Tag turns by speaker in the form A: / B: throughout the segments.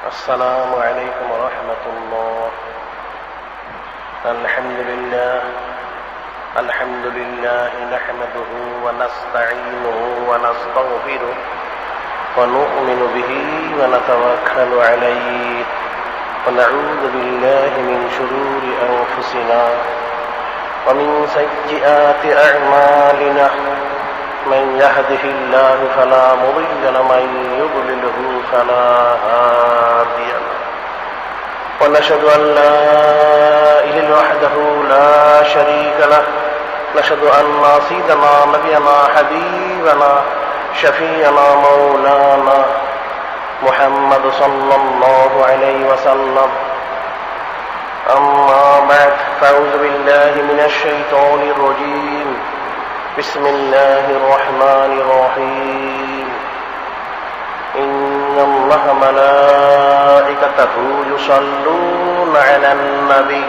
A: السلام عليكم ورحمة الله. الحمد لله نحمده ونستعينه ونستغفره ونؤمن به ونتوكل عليه ونعوذ بالله من شرور أنفسنا ومن سيئات أعمالنا. من يهده الله فلا مضل له ومن يضلله فلا هادي له. ونشهد أن لا إله إلا وحده لا شريك له. نشهد أن سيدنا نبينا حبيبنا شفيعنا مولانا محمد صلى الله عليه وسلم. أما بعد فأعوذ بالله من الشيطان الرجيم. بسم الله الرحمن الرحيم. إن الله ملائكته يصلون على النبي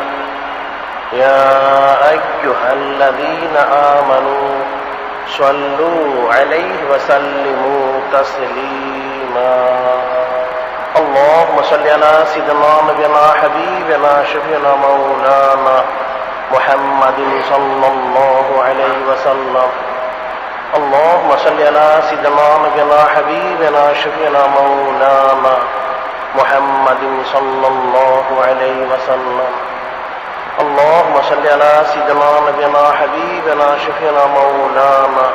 A: يا أيها الذين آمنوا صلوا عليه وسلموا تسليما. اللهم صل على سيدنا نبينا حبيبنا شفيعنا مولانا محمد صلى الله عليه وسلم. اللهم صل على سيدنا نبينا حبيبنا شفيعنا مولانا محمد صلى الله عليه وسلم. اللهم صل على سيدنا نبينا حبيبنا شفيعنا مولانا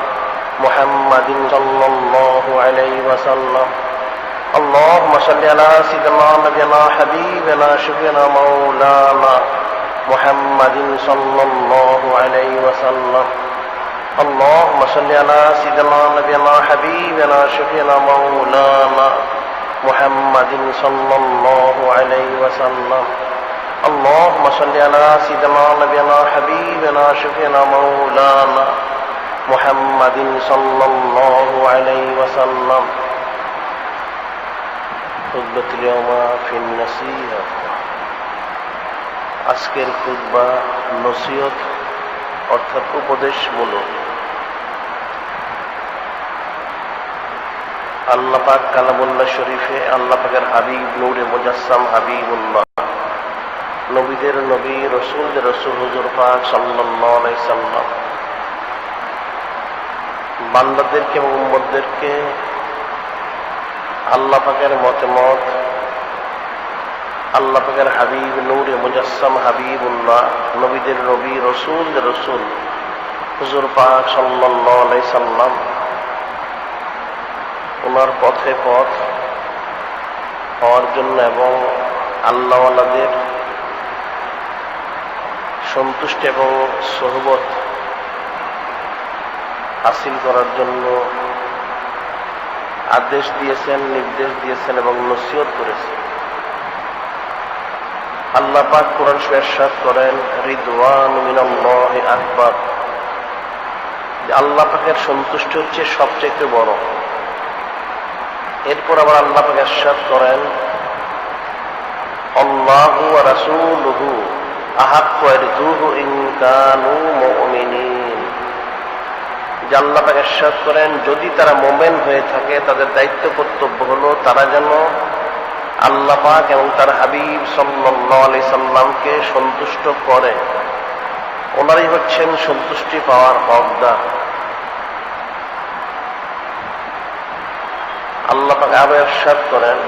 A: محمد صلى الله عليه وسلم. اللهم صل على سيدنا نبينا حبيبنا شفيعنا مولانا محمد صلى الله عليه وسلم. اللهم صل على سيدنا نبينا حبيبنا شفيعنا مولانا محمد صلى الله عليه وسلم. اللهم صل على سيدنا نبينا حبيبنا شفيعنا مولانا محمد صلى الله عليه وسلم. خطبة اليوم في النصيحة. আজকের খুতবা নসিহত অর্থাৎ উপদেশমূলক। আল্লাহ পাক কালামুল্লাহ শরীফে আল্লাহ পাকের হাবিব নূরে মুজাসসাম হাবিবুল্লাহ, নবীদের নবী রসুলদের রসুল হুজুর পাক সাল্লাল্লাহু আলাইহি সাল্লাম বান্দাদেরকে এবং উম্মতদেরকে আল্লাহ পাকের মতামত, আল্লাহ পাকের হাবিব নূরে মুজাসসাম হাবিবুল্লাহ, নবীদের নবী রসুলদের রসুল হুজুর পাক সাল্লাল্লাহু আলাইহি সাল্লাম ওনার পথে পথ হওয়ার জন্য এবং আল্লাহওয়ালাদের সন্তুষ্ট এবং সোহবত হাসিল করার জন্য আদেশ দিয়েছেন, নির্দেশ দিয়েছেন এবং নসিহত করেছেন। আল্লাহ পাক কোরআন শরীফে ইরশাদ করেন, রিদওয়ানু মিনাল্লাহি আকবার, যে আল্লাহ পাকের সন্তুষ্টি হচ্ছে সবচেয়ে বড়। এরপর আবার আল্লাহ পাক ইরশাদ করেন, আল্লাহু ওয়া রাসূলুহু আহাক্কু আরজুহু ইন কানু মুমিনিন, যে আল্লাহ পাক ইরশাদ করেন যদি তারা মুমিন হয়ে থাকে তাদের দায়িত্ব কর্তব্য হলো তারা যেন আল্লাহ পাক এবং তার হাবিব সাল্লাল্লাহু আলাইহি সাল্লামকে সন্তুষ্ট করে। ওনারাই হচ্ছেন সন্তুষ্টি পাওয়ার হকদার। আল্লাহ পাক আরো ইরশাদ করেন,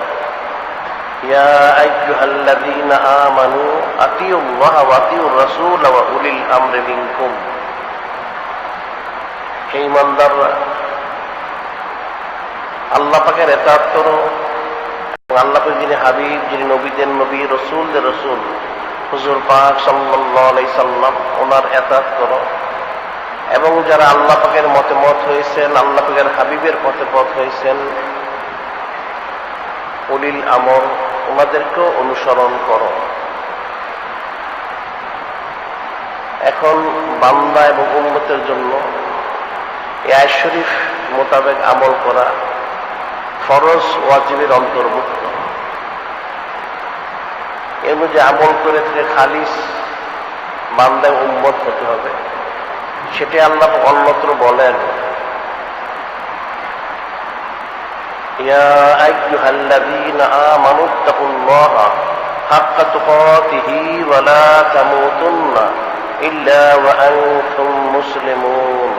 A: ইয়া আইয়ুহাল্লাযীনা আমানু আতিউল্লাহ ওয়া আতিউর রাসূল ওয়া উলিল আমরি মিনকুম, হে ঈমানদাররা আল্লাহ পাকের ইতাআত করো, আল্লাহ পাক যিনি হাবিব, যিনি নবীদের নবী রসুলদের রসুল হুজুর পাক সাল্লাল্লাহু আলাইহি সাল্লাম ওনার ইতাআত করো, এবং যারা আল্লাহ পাকের মতে মত হয়েছেন, আল্লাহ পাকের হাবিবের পথে পথ হয়েছেন, উলিল আমর ওনাদেরকেও অনুসরণ করো। এখন বান্দা এবং উম্মতের জন্য এই আয়াত শরীফ মোতাবেক আমল করা ফরজ ওয়াজিবের অন্তর্ভুক্ত। এর মধ্যে আমল করে থেকে খালিস বান্দা উম্মত হতে হবে, সেটা আল্লাহ অন্যত্র বলেন, ইয়া আইয়ুহাল্লাযীনা আমানু তাকুল্লাহা হাক্কা তুকাতিহি ওয়া লা তামুতুন্না ইল্লা ওয়া আনতুম মুসলিমুন।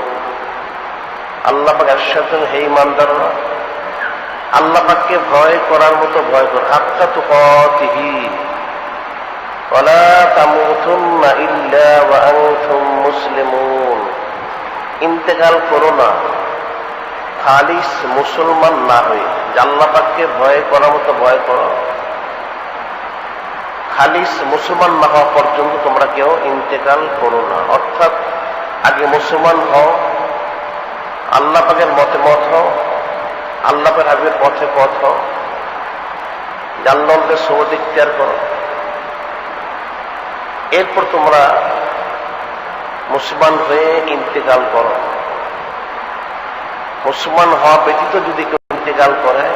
A: আল্লাহ পাক ইরশাদ করেন, হে ঈমানদাররা, আল্লাহ পাককে ভয় করার মতো ভয় কর, হাক্কা তুকাতিহি ওয়া লা তামুতুন্না ইল্লা ওয়া আনতুম মুসলিমুন। ইন্তেকাল করো না খালিস মুসলমান না হয়ে। আল্লাহ পাককে ভয় করার মতো ভয় করো, খালিস মুসলমান না হওয়া পর্যন্ত তোমরা কেউ ইন্তেকাল করো না। অর্থাৎ আগে মুসলমান হও, আল্লাহ পাকের মতে মত হও, আল্লাহ পাকের হাবিবের পথে পথ হও, জান্নাতের সওয়াব ইখতিয়ার করো, এরপর তোমরা মুসলমান হয়ে ইন্তেকাল করো। মুসলমান হওয়া ব্যতীত যদি কেউ ইন্তেকাল করে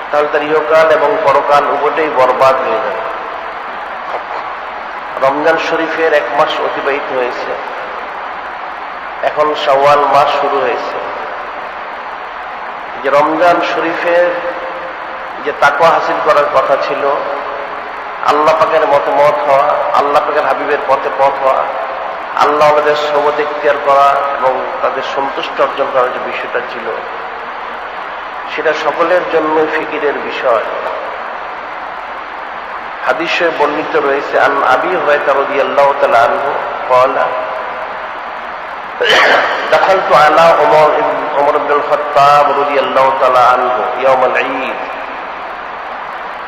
A: তাহলে তার ইহকাল এবং পরকাল উভয়টাই বরবাদ হয়ে যাবে। রমজান শরীফের 1 মাস অতিবাহিত হয়েছে, এখন শাওয়াল মাস শুরু হয়েছে। যে রমজান শরীফের যে তাকওয়া হাসিল করার কথা ছিল, আল্লাহ পাকের মতে মত হওয়া, আল্লাহ পাকের হাবিবের পথে পথ হওয়া, আল্লাহ আমাদের সওয়াব ইখতিয়ার করা এবং তাদের সন্তুষ্ট অর্জন করার যে বিষয়টা ছিল, সেটা সকলের জন্য ফিকিরের বিষয়। হাদিসে বর্ণিত রয়েছে, আন আবি হুরায়রা রাদিয়াল্লাহু তাআলা আনহু قال دخلت على عمر بن الخطاب رضي الله تعالى عنه يوم العيد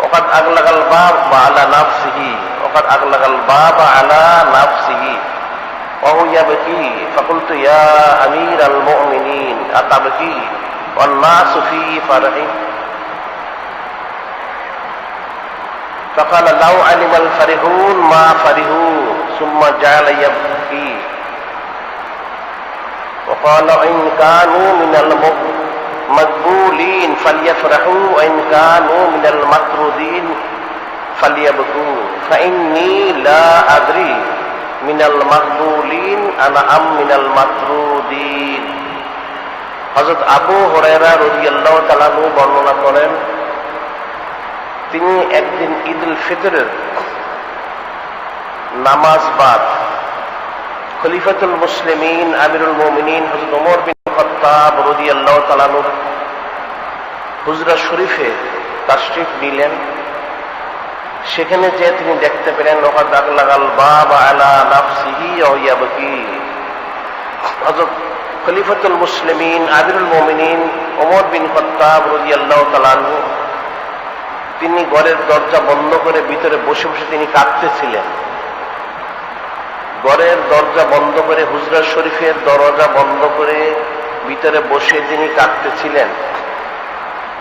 A: وقد أغلق الباب على نفسه على نفسه وهو يبكي فقلت يا أمير المؤمنين أتبكي والناس في فرح فقال لو علم الفرحون ما فرحوا ثم جعل يبكي وقال إن كانوا من المقبولين فليفرحوا وإن كانوا من المطرودين فليبكوا فإني لا أدري من المقبولين أنا أم من المطرودين। হযরত আবু হুরায়রা রাদিয়াল্লাহু তাআলা আনহু বর্ণনা করেন, তিনি একদিন ঈদুল ফিতরের নামাজ বাদ খলিফাতুল মুসলিমিন আমিরুল মুমিনিন হযরত ওমর বিন খাত্তাব রাদিয়াল্লাহু তাআলা আনহু হুজরা শরীফে তাশরিফ নিলেন। সেখানে যে তিনি দেখতে পেলেন ওয়াকাদ আগলাগাল বাব আলা নাফসিহি ওয়া ইয়াবকি। হযরত খলিফাতুল মুসলিমিন আমিরুল মুমিনিন ওমর বিন খাত্তাব রাদিয়াল্লাহু তাআলা আনহু তিনি ঘরের দরজা বন্ধ করে ভিতরে বসে বসে তিনি কাঁদতেছিলেন। ঘরের দরজা বন্ধ করে, হুজরা শরীফের দরজা বন্ধ করে ভিতরে বসে তিনি কাঁদতেছিলেন।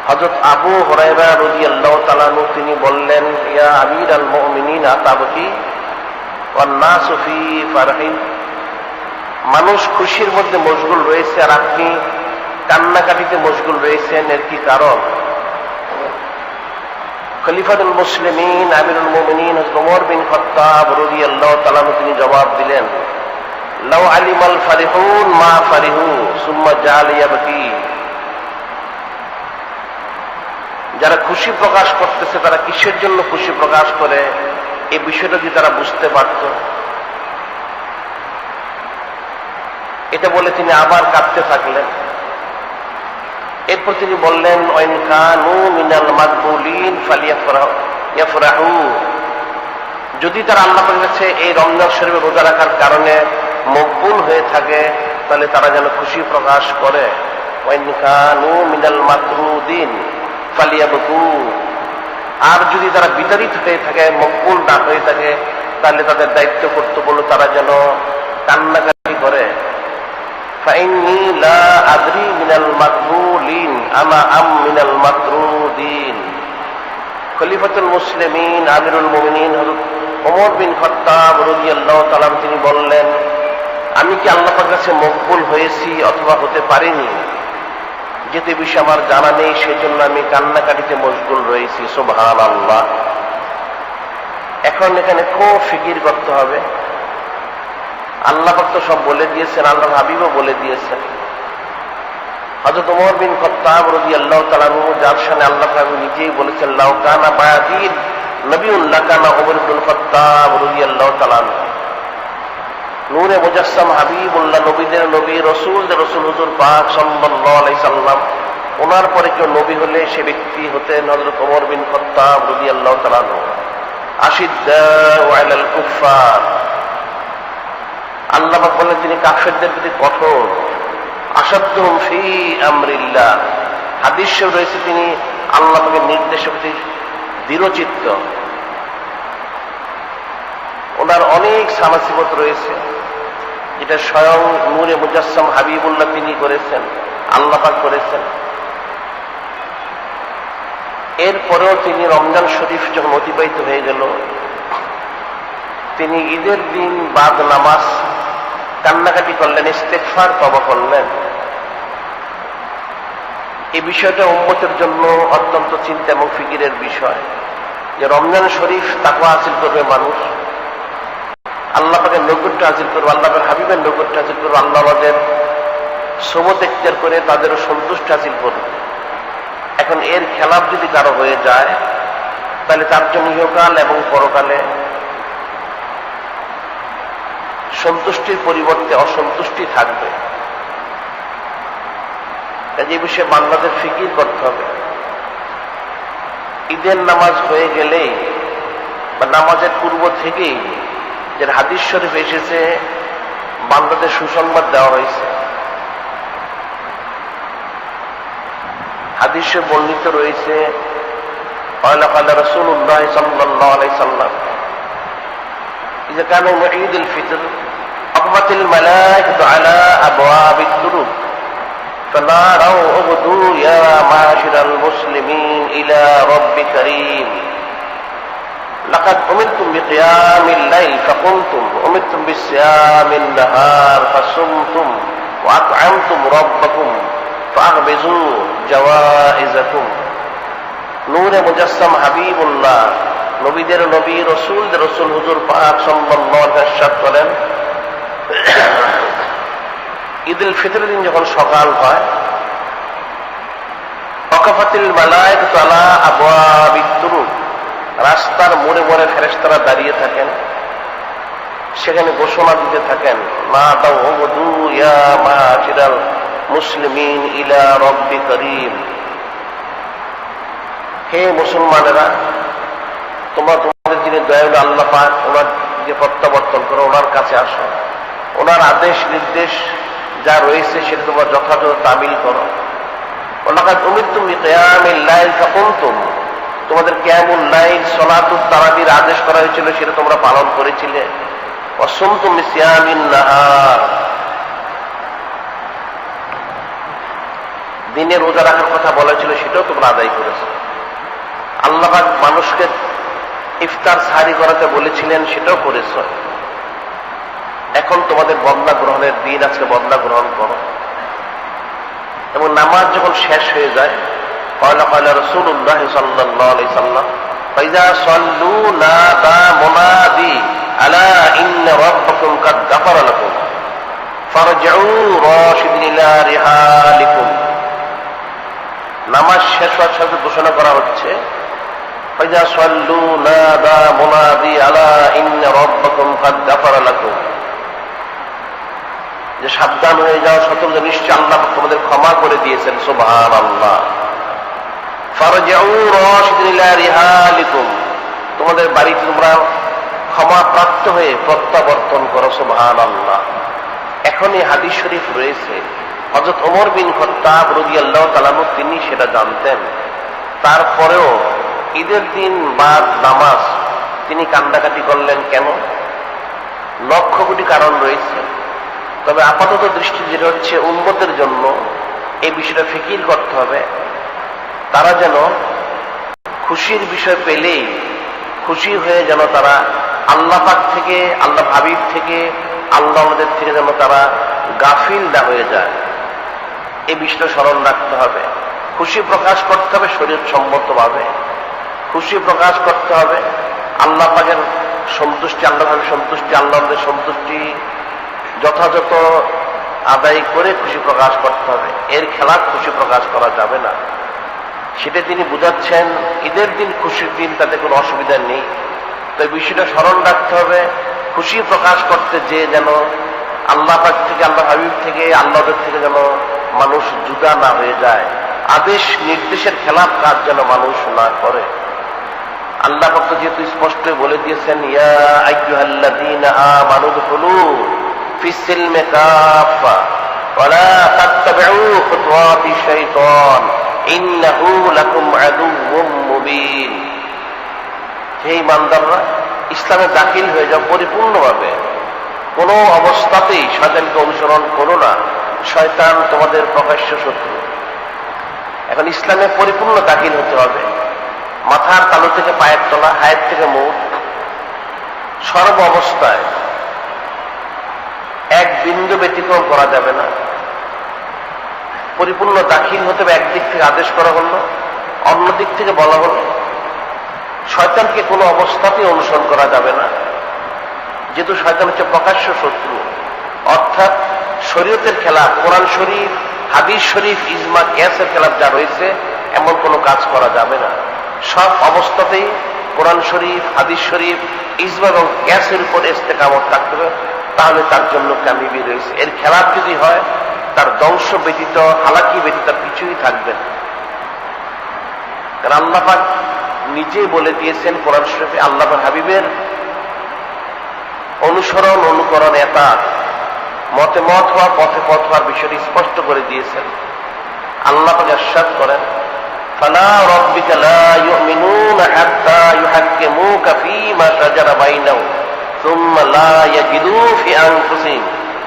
A: হযরত আবু হুরায়রা রাদিয়াল্লাহু তাআলা আনহু তিনি বললেন, ইয়া আমিরাল মুমিনিন আতাবকি ওয়ান নাসু ফি ফারহিন। মানুষ খুশির মধ্যে মশগুল রয়েছে আর আপনি কান্নাকাটিতে মশগুল রয়েছেন, এর কি কারণ? খলিফাতুল মুসলিমিন আমিরুল মুমিনিন হযরত ওমর বিন খাত্তাব রাদিয়াল্লাহু তাআলা আনহু তিনি জবাব দিলেন, লাউ আলিমাল ফারিহুন মা ফারিহু সুম্মা জাআলা ইয়াবকি। যারা খুশি প্রকাশ করতেছে তারা কিসের জন্য খুশি প্রকাশ করে, এই বিষয়টা যদি তারা বুঝতে পারত। এটা বলে তিনি আবার কাঁদতে থাকলেন। এরপর তিনি বললেন, ওয়াইন কানু মিনাল মাকবুলিন ফালিয়াফরাহু। যদি তারা আল্লাহ পাকের কাছে এই রমজান শরীফে রোজা রাখার কারণে মকবুল হয়ে থাকে তাহলে তারা যেন খুশি প্রকাশ করে। ওয়াইন কানু মিনাল মাতরুদিন ফালিয়াবকু। আর যদি তারা বিতাড়িত হয়ে থাকে, মকবুল না হয়ে থাকে, তাহলে তাদের দায়িত্ব কর্তব্য হলো তারা যেন কান্নাকাটি করে। ফাইন্নী লা আদরি মিনাল মাকবুলিন আনা আম মিনাল মাতরুদিন। খলিফাতুল মুসলিমিন আমিরুল মুমিনিন হযরত ওমর বিন খাত্তাব রাদিয়াল্লাহু তাআলা তিনি বললেন, আমি কি আল্লাহ পাকের কাছে মকবুল হয়েছি অথবা হতে পারিনি, যেতে বিষয় আমার জানা নেই, সেজন্য আমি কান্নাকাটিতে মশগুল রয়েছি। সুবহানাল্লাহ। এখন এখানে খুব ফিকির করতে হবে। আল্লাহ পাক তো সব বলে দিয়েছেন, আল্লাহর হাবিবও বলে দিয়েছেন। হযরত ওমর বিন খাত্তাব রাদিয়াল্লাহু তাআলা আনহু, যার শানে আল্লাহ তাআলা নিজেই বলেছেন, লাউ কানা বা'দী নবিয়্যুন লাকানা ওমর ইবনুল খাত্তাব রাদিয়াল্লাহু তাআলা আনহু। নূরে মুজাসসাম হাবিবুল্লাহ, নবীদের নবী, রাসূলদের রাসূল হুজুর পাক সাল্লাল্লাহু আলাইহি সাল্লাম, ওনার পরে কেউ নবী হলে সে ব্যক্তি হতেন হযরত ওমর বিন খাত্তাব রাদিয়াল্লাহু তাআলা আনহু। আশিদ্দাউ আলাল কুফফার, আল্লাহ পাক বলেন তিনি কাফেরদের প্রতি কঠোর। আসাদ্দুহুম ফি আমরিল্লাহ, হাদিসে রয়েছে তিনি আল্লাহ পাকের নির্দেশের প্রতি দৃঢ়চিত্ত। ওনার অনেক সামাসিবত রয়েছে, যেটা স্বয়ং নূরে মুজাসসাম হাবিবুল্লাহ তিনি করেছেন, আল্লাহ পাক করেছেন। এরপরেও তিনি রমজান শরীফ যখন অতিবাহিত হয়ে গেল, তিনি ঈদের দিন বাদ নামাজ কান্নাকাটি করলেন, ইস্তেগফার তওবা করলেন। এই বিষয়টা উম্মতের জন্য অত্যন্ত চিন্তা এবং ফিকিরের বিষয়, যে রমজান শরীফ তাকওয়া হাসিল করবে মানুষ, আল্লাহ পাকের নৈকট্য হাসিল করবে, আল্লাহ পাকের হাবিবের নৈকট্য হাসিল করবে, আল্লাহ আমাদের সোবত এখতিয়ার করে তাদেরও সন্তুষ্ট হাসিল করবে। এখন এর খেলাফ যদি কারো হয়ে যায়, তাহলে তার জন্য ইহকাল এবং পরকালে সন্তুষ্টির পরিবর্তে অসন্তুষ্টি থাকবে। এই বিষয়ে বান্দাদের ফিকির করতে হবে। ঈদের নামাজ হয়ে গেলেই বা নামাজের পূর্ব থেকেই যে হাদিস শরীফ এসেছে, বান্দাদের সুসংবাদ দেওয়া হয়েছে। হাদিসে বর্ণিত রয়েছে, ক্বালা ক্বালা রাসূলুল্লাহ সাল্লাল্লাহু আলাইহি সাল্লাম, ইযা কানা ঈদুল ফিতর আকবাতিল মালায়েকাতু আলা আবওয়াবিদ দুরুব ফানারাউ উবদু ইয়া মাশিরাল মুসলিমিন ইলা রাব্বি কারীম লাকাদ উমিরতুম বিকিয়ামিল লাইল ফাকুমতুম উমিরতুম বিসিয়ামিন নাহার ফাসুমতুম ওয়া আত'আমতুম রাব্বাকুম ফাগবিজু জাওয়াইজাকুম। নূরে মুজাসসাম হাবিবুল্লাহ, নবীদের নবী, রাসূলদের রাসূল হুজুর পাক সাল্লাল্লাহু আলাইহি ওয়াসাল্লাম বলেন, ঈদুল ফিতরের দিন যখন সকাল হয়, ওয়াকাফাতিল মালায়েকাতু আলা আবওয়াবিদ দুরুব, রাস্তার মোড়ে মোড়ে ফেরেশতারা দাঁড়িয়ে থাকেন, সেখানে ঘোষণা দিতে থাকেন, মা দাউ উবদু ইয়া মাশিরাল মুসলিমিন ইলা রাব্বি কারীম, হে মুসলমানেরা, তোমরা তোমাদের যিনি দয়ালু আল্লাহ পাক, ওনার যে প্রত্যাবর্তন করো, ওনার কাছে আসো, ওনার আদেশ নির্দেশ যা রয়েছে সেটা তোমরা যথাযথ তামিল করো। ওয়ালাকাদ উমিরতুম বিকিয়ামিল লাইল ফাকুমতুম, তোমাদের কিয়ামুল লাইল সালাতুত তারাবির আদেশ করা হয়েছিল, সেটা তোমরা পালন করেছিলে। ওয়া সুমতুম বিসিয়ামিন নাহার, দিনে রোজা রাখার কথা বলা হয়েছিল, সেটাও তোমরা আদায় করেছো। আল্লাহ পাক মানুষকে ইফতার সাহারি করাতে বলেছিলেন, সেটাও করেছ। এখন তোমাদের বদলা গ্রহণের দিন, আজকে বদলা গ্রহণ করো। এবং নামাজ যখন শেষ হয়ে যায়, ক্বালা ক্বালা রাসূলুল্লাহ সাল্লাল্লাহু আলাইহি সাল্লাম, ফাইযা সাল্লু নাদা মুনাদি আলা ইন্না রাব্বাকুম কাদ গাফারা লাকুম ফারজিউ রাশিদিন ইলা রিহালিকুম। নামাজ শেষ হওয়ার সাথে ঘোষণা করা হচ্ছে, ফাইযা সাল্লু নাদা মুনাদি আলা ইন্না রাব্বাকুম কাদ গাফারা লাকুম, যে সাবধান হয়ে যাও, সতর্ক, নিশ্চয় আল্লাহ তোমাদের ক্ষমা করে দিয়েছেন। সুবহানাল্লাহ। ফারজিউ রাশিদিন ইলা রিহালিকুম, তোমাদের বাড়িতে তোমরা ক্ষমা প্রাপ্ত হয়ে প্রত্যাবর্তন করো। সুবহানাল্লাহ। এখনই হাদিস শরীফ রয়েছে, হযরত ওমর বিন খাত্তাব রাদিয়াল্লাহু তাআলা আনহু তিনি সেটা জানতেন, তারপরেও ঈদের দিন বাদ নামাজ তিনি কান্দাকাটি করলেন কেন? লক্ষ কোটি কারণ রয়েছে, তবে আপাতত দৃষ্টি যেটা হচ্ছে, উম্মতের জন্য এই বিষয়টা ফিকির করতে হবে, তারা যেন খুশির বিষয় পেলেই খুশি হয়ে যেন তারা আল্লাহ পাক থেকে, আল্লাহ হাবিব থেকে, আল্লাহ আমাদের থেকে যেন তারা গাফিল না হয়ে যায়, এই বিষয়টা স্মরণ রাখতে হবে। খুশি প্রকাশ করতে হবে শরীয়ত সম্মতভাবে, খুশি প্রকাশ করতে হবে আল্লাহ পাকের সন্তুষ্টি, আল্লাহ ভাবে সন্তুষ্টি, আল্লাহ আমাদের সন্তুষ্টি যথাযথ আদায় করে খুশি প্রকাশ করতে হবে, এর খেলাফ খুশি প্রকাশ করা যাবে না। সেটা তিনি বুঝাচ্ছেন। ঈদের দিন খুশির দিন, তাতে কোনো অসুবিধা নেই। তো এই বিষয়টা স্মরণ রাখতে হবে, খুশি প্রকাশ করতে যে যেন আল্লাহ পাক থেকে, আল্লাহ হাবিব থেকে, আল্লাহদের থেকে যেন মানুষ জুদা না হয়ে যায়, আদেশ নির্দেশের খেলাফ কাজ যেন মানুষ না করে। আল্লাহ পাক তো যেহেতু স্পষ্ট বলে দিয়েছেন, ইয়া আইয়ুহাল্লাযীনা আমানু দুখুলু ফিস সিলমি কাফা ওয়া লা তাত্তাবিউ খুতুওয়াতিশ শাইতান ইন্নাহু লাকুম আদুউম মুবিন। হে ঈমানদাররা, ইসলামে দাখিল হয়ে যাও পরিপূর্ণভাবে, কোনো অবস্থাতেই শয়তানকে অনুসরণ করো না, শয়তান তোমাদের প্রকাশ্য শত্রু। এখন ইসলামে পরিপূর্ণ দাখিল হতে হবে, মাথার তালু থেকে পায়ের তলা, হায়ের থেকে মুখ, সর্ব অবস্থায় এক বিন্দু ব্যতিক্রম করা যাবে না। পরিপূর্ণ দাখিল হতে হবে। একদিক থেকে আদেশ করা হলো, অন্য দিক থেকে বলা হলো শয়তানকে কোনো অবস্থাতেই অনুসরণ করা যাবে না, যেহেতু শয়তান হচ্ছে প্রকাশ্য শত্রু। অর্থাৎ শরীয়তের খেলাফ, কোরআন শরীফ, হাদিস শরীফ, ইজমা, কিয়াসের খেলাফ যা রয়েছে এমন কোনো কাজ করা যাবে না। সব অবস্থাতেই কোরআন শরীফ, হাদিস শরীফ, ইজমা এবং কিয়াসের উপর ইস্তেকামত থাকতে হবে, তাহলে তার জন্য কামিয়াবি রয়েছে। এর খেলাফ যদি হয়, তার ধ্বংস ব্যতীত, হালাকি ব্যতীত কিছুই থাকবে না। কারণ আল্লাহ পাক নিজে বলে দিয়েছেন কোরআন শরীফে, আল্লাহ হাবিবের অনুসরণ, অনুকরণ, এতাত, মতে মত হওয়া, পথে পথ হওয়ার বিষয়টি স্পষ্ট করে দিয়েছেন। আল্লাহ পাক ইরশাদ করেন, ফালা রাব্বিকা লা ইউমিনুনা হাত্তা ইউহাক্কিমুকা ফীমা শাজারা বাইনাহুম সুম্মা লা ইয়াজিদু ফি আনফুসিহিম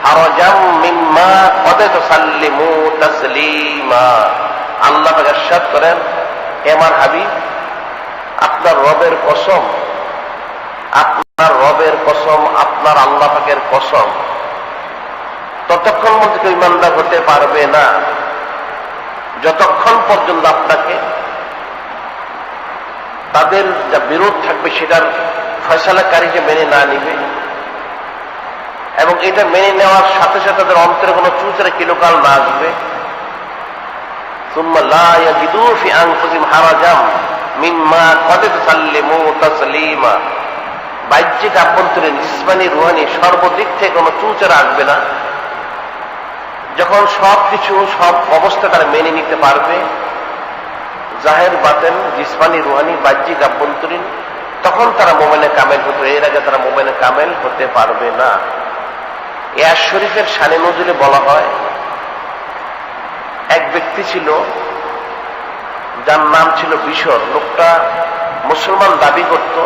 A: হারাজাম মিম্মা ক্বাদাইতা সাল্লিমু তাসলিমা। আল্লাহ পাক ইরশাদ করেন, হে আমার হাবিব, আপনার রবের কসম, আপনার রবের কসম, আপনার আল্লাহ পাকের কসম, ততক্ষণ পর্যন্ত কেউ ঈমানদার হতে পারবে না যতক্ষণ পর্যন্ত আপনাকে তাদের যা বিরোধ থাকবে সেটার ফয়সালাকারী যে মেনে না নিবে, এবং এটা মেনে নেওয়ার সাথে সাথে তাদের অন্তরে কোনো চুচরা কিলোকাল না আসবে। সুম্মা লা ইয়াজিদু ফি আনফুসিহিম হারাজাম মিম্মা ক্বাদাইতা সাল্লিমু তাসলিমা। বাহ্যিক, আভ্যন্তরীণ, জিসমানি, রুহানি সর্বদিক থেকে কোনো চুচরা আসবে না। যখন সব কিছু, সব অবস্থা তারা মেনে নিতে পারবে, জাহের বাতেন, জিসমানি, রুহানি, বাহ্যিক, আভ্যন্তরীণ, তখন তারা মোমেনে কামেল হতো। এর আগে তারা মোমেনে কামেল হতে পারবে না। ইয়াস শরীফের শানে নজুলে বলা হয়, এক ব্যক্তি ছিল যার নাম ছিল বিশর। লোকটা মুসলমান দাবি করত।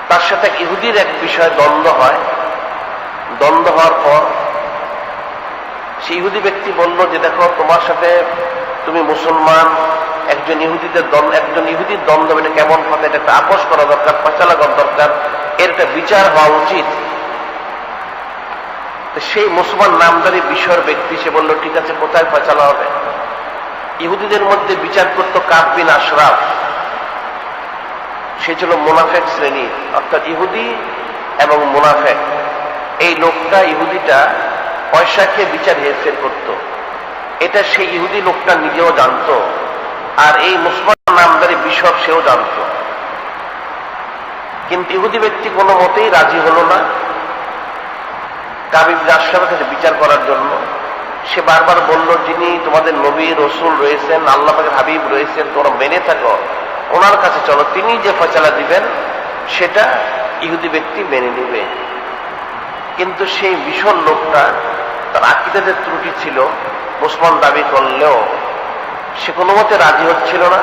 A: তার সাথে ইহুদির এক বিষয়ে দ্বন্দ্ব হয়। দ্বন্দ্ব হওয়ার পর সেই ইহুদি ব্যক্তি বলল যে, দেখো, তোমার সাথে, তুমি মুসলমান, একজন ইহুদির দ্বন্দ্ব, এটা কেমন কথা, এটা একটা আপোষ করা দরকার, ফয়সালা করা দরকার, এর একটা বিচার হওয়া উচিত। সেই মুসলমান নামদারি বিষয়ের ব্যক্তি সে বলল, ঠিক আছে, কোথায় ফয়সালা হবে? ইহুদিদের মধ্যে বিচার করত কাব বিন আশরাফ। সে ছিল মুনাফেক শ্রেণী, অর্থাৎ ইহুদি এবং মুনাফেক। এই লোকটা, ইহুদিটা পয়সা খেয়ে বিচার হেরফের করত। এটা সেই ইহুদি লোকটা নিজেও জানত, আর এই মুসলমান নামদারি বিষয় সেও জানত। কিন্তু ইহুদি ব্যক্তি কোনো মতেই রাজি হল না কাব ইবনে আশরাফের কাছে বিচার করার জন্য। সে বারবার বলল, যিনি তোমাদের নবী রসুল রয়েছেন, আল্লাহ পাকের হাবিব রয়েছেন, তোমরা মেনে থাকো, ওনার কাছে চলো, তিনি যে ফয়সালা দিবেন সেটা ইহুদি ব্যক্তি মেনে নিবে। কিন্তু সেই ভীষণ লোকটা, তার আকীদাতে ত্রুটি ছিল, মুসলমান দাবি করলেও সে কোনো মতে রাজি হচ্ছিল না।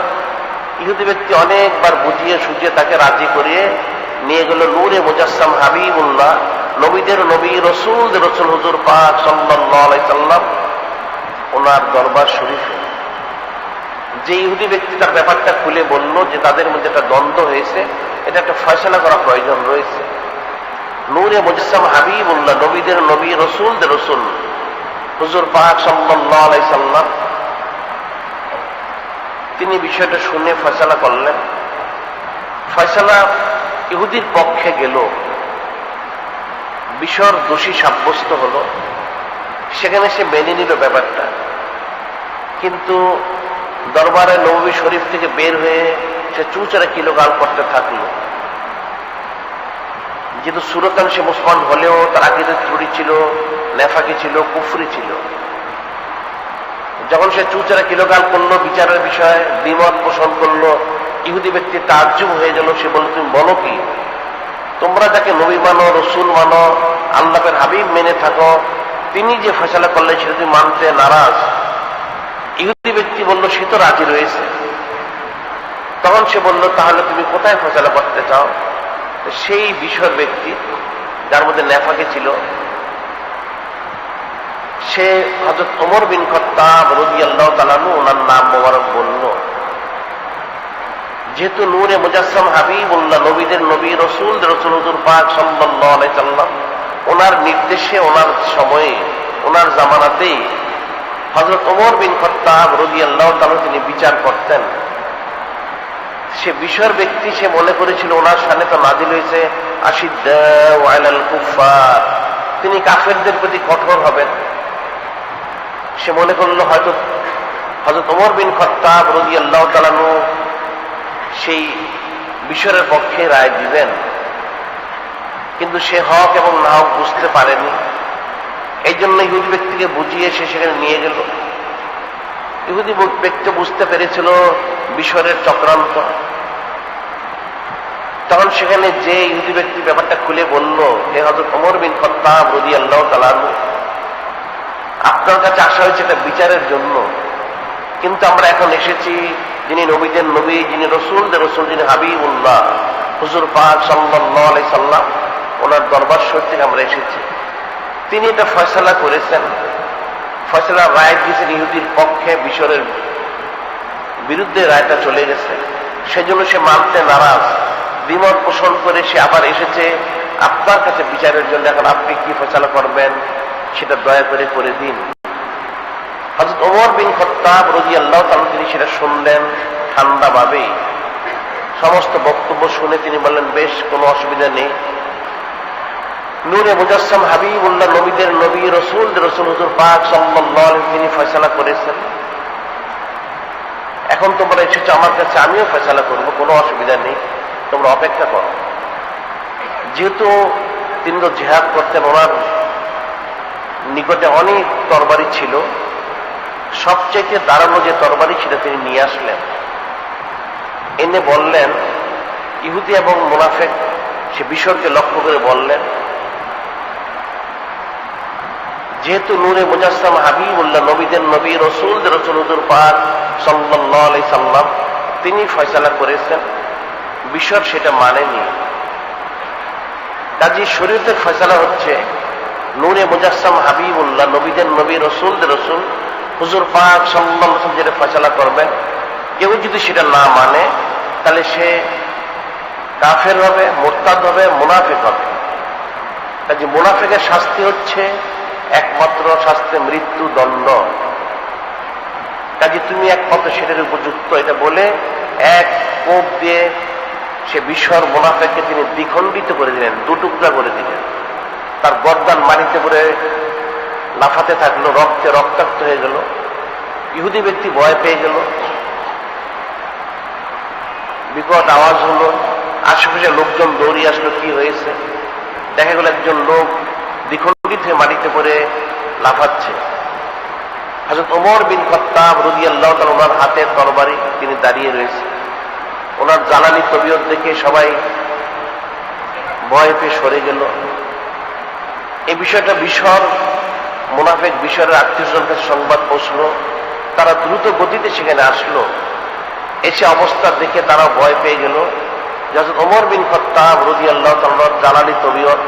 A: ইহুদি ব্যক্তি অনেকবার বুঝিয়ে সুঝিয়ে তাকে রাজি করিয়ে নিয়ে গেল নূরে মুজাসসাম হাবিবুল্লাহ, নবীদের নবী, রসুলদের রসুল হুজুর পাক সাল্লাল্লাহু আলাইহি সাল্লাম, ওনার দরবার শরীফে। যে ইহুদি ব্যক্তি তার ব্যাপারটা খুলে বলল যে তাদের মধ্যে একটা দ্বন্দ্ব হয়েছে, এটা একটা ফয়সালা করা প্রয়োজন রয়েছে। নূরে মুজাসসাম হাবিবুল্লাহ, নবীদের নবী, রসুলদের রসুল হুজুর পাক সাল্লাল্লাহু আলাইহি সাল্লাম, তিনি বিষয়টা শুনে ফয়সালা করলেন। ফয়সালা ইহুদির পক্ষে গেল। বিশর দোষী সাব্যস্ত হলো, সেখানে সে মেনে নিল ব্যাপারটা। কিন্তু দরবারে নববী শরীফ থেকে বের হয়ে সে চুচেরা কিলোগাল করতে থাকলো। যেহেতু সুরতান সে মুসলমান হলেও তার আকীদার ত্রুটি ছিল, নেফাকি ছিল, কুফরি ছিল। যখন সে চুচেরা কিলোগাল করলো, বিচারের বিষয়ে দ্বিমত পোষণ করলো, ইহুদি ব্যক্তি তাজ্জুব হয়ে গেল। সে বলল, তুমি বলো কি? তোমরা যাকে নবী মানো, রসুল মানো, আল্লাহের হাবিব মেনে থাকো, তিনি যে ফয়সালা করলেন সেটা তুমি মানতে নারাজ। ইহুদি ব্যক্তি বলল, সে তো রাজি রয়েছে। তখন সে বলল, তাহলে তুমি কোথায় ফয়সালা করতে চাও? সেই বিষয়ের ব্যক্তি যার মধ্যে নেফাকি ছিল, সে হযরত ওমর বিন খাত্তাব রাদিয়াল্লাহু তাআলা আনহু, ওনার নাম মোবারক বলল। যেহেতু নূরে মুজাসসাম হাবিবুল্লাহ, নবীদের নবী, রসুলদের রসুল হুজুর পাক সাল্লাল্লাহু আলাইহি সাল্লাম, ওনার নির্দেশে, ওনার সময়ে, ওনার জামানাতেই হযরত ওমর বিন খাত্তাব রাদিয়াল্লাহু তাআলা তিনি বিচার করতেন। সে বিষয়ের ব্যক্তি, সে মনে করেছিল ওনার সামনে তো নাজিল হয়েছে আশিদ্দাউ আলাল কুফার, তিনি কাফেরদের প্রতি কঠোর হবেন। সে মনে করলো হয়তো হযরত ওমর বিন খাত্তাব রাদিয়াল্লাহু তাআলা আনহু সেই বিষয়ের পক্ষে রায় দিবেন। কিন্তু সে হক এবং না হক বুঝতে পারেনি। এই জন্য ইহুদি ব্যক্তিকে বুঝিয়ে সে সেখানে নিয়ে গেল। ইহুদি ব্যক্তি বুঝতে পেরেছিল বিষয়ের চক্রান্ত। তখন সেখানে যে ইহুদি ব্যক্তি ব্যাপারটা খুলে বলল, হে হযরত ওমর বিন খাত্তাব রাদিয়াল্লাহু তাআলা আনহু, আপনার কাছে আসা হয়েছে একটা বিচারের জন্য, কিন্তু আমরা এখন এসেছি যিনি নবীদের নবী, যিনি রসুলদের রসুল, যিনি হাবিবুল্লাহ হুজুর পাক সাল্লাল্লাহু আলাইহি সাল্লাম, ওনার দরবার শরীফ থেকে আমরা এসেছি। তিনি এটা ফয়সালা করেছেন, ফয়সালা রায় দিয়েছেন ইহুদির পক্ষে, বিষরের বিরুদ্ধে রায়টা চলে গেছে। সেজন্য সে মানতে নারাজ, দ্বিমত পোষণ করে সে আবার এসেছে আপনার কাছে বিচারের জন্য। এখন আপনি কি ফয়সালা করবেন সেটা দয়া করে করে দিন। হযরত ওমর বিন খাত্তাব রাদিয়াল্লাহু তাআলা তিনি সেটা শুনলেন ঠান্ডাভাবে। সমস্ত বক্তব্য শুনে তিনি বললেন, বেশ, কোনো অসুবিধা নেই। নূরে মুজাসসাম হাবিবুল্লাহ, নবীদের নবী, রসুলদের রসুল হুজুর পাক সাল্লাল্লাহু আলাইহি তিনি ফয়সালা করেছেন। এখন তোমরা এসেছো আমার কাছে, আমিও ফয়সালা করবো, কোনো অসুবিধা নেই, তোমরা অপেক্ষা করো। যেহেতু তিনি তো জিহাদ করতেন, ওনার নিকটে অনেক তরবারি ছিল, সবচেয়ে দাঁড়ানো যে তরবারি সেটা তিনি নিয়ে আসলেন। এনে বললেন, ইহুদি এবং মুনাফিক সে বিষয়কে লক্ষ্য করে বললেন, যেহেতু নূরে মুজাসসাম হাবিবুল্লাহ, নবীদের নবী, রসুলদের রসুল হুজুর পাক সাল্লাল্লাহু আলাইহি সাল্লাম তিনি ফয়সালা করেছেন, বিষয় সেটা মানেনি। কাজী শরীয়তের ফয়সালা হচ্ছে নূরে মুজাসসাম হাবিবুল্লাহ, নবীদের নবী, রসুলদের রসুল হুজুর পাক সাল্লাল্লাহু আলাইহি ওয়াসাল্লাম যেটা ফয়সালা করবেন, কেউ যদি সেটা না মানে তাহলে সে কাফের হবে, মুরতাদ হবে, মুনাফিক হবে। কাজে মুনাফিকের শাস্তি হচ্ছে একমাত্র শাস্তি মৃত্যু দণ্ড। কাজে তুমি একমাত্র সেটার উপযুক্ত, এটা বলে এক কোপ দিয়ে সে বিশ্বর মুনাফিককে তিনি দ্বিখণ্ডিত করে দিলেন, দুটুকরা করে দিলেন। তার গর্দান মাটিতে পড়ে লাফাতে থাকলো, রক্তে রক্তাক্ত হয়ে গেল। ইহুদি ব্যক্তি ভয় পেয়ে গেল, বিকট আওয়াজ হলো, আশেপাশে লোকজন দৌড়িয়ে আসলো, কি হয়েছে? দেখা গেল একজন লোক দ্বিখণ্ডিত হয়ে মাটিতে পড়ে লাফাচ্ছে। হযরত ওমর বিন খাত্তাব রাদিয়াল্লাহু তাআলা ওনার হাতের তরবারি তিনি দাঁড়িয়ে রয়েছে। ওনার জ্বালানি তবিয়ত দেখে সবাই ভয় পেয়ে সরে গেল। এই বিষয়টা বিষর মুনাফিক বিষয়ের আত্মীয়স্বজনের কাছে সংবাদ পৌঁছলো। তারা দ্রুত গতিতে সেখানে আসলো। এসে অবস্থা দেখে তারা ভয় পেয়ে গেল। হযরত ওমর বিন খাত্তাব রাদিয়াল্লাহু তাআলা জ্বালানি তবিয়ত,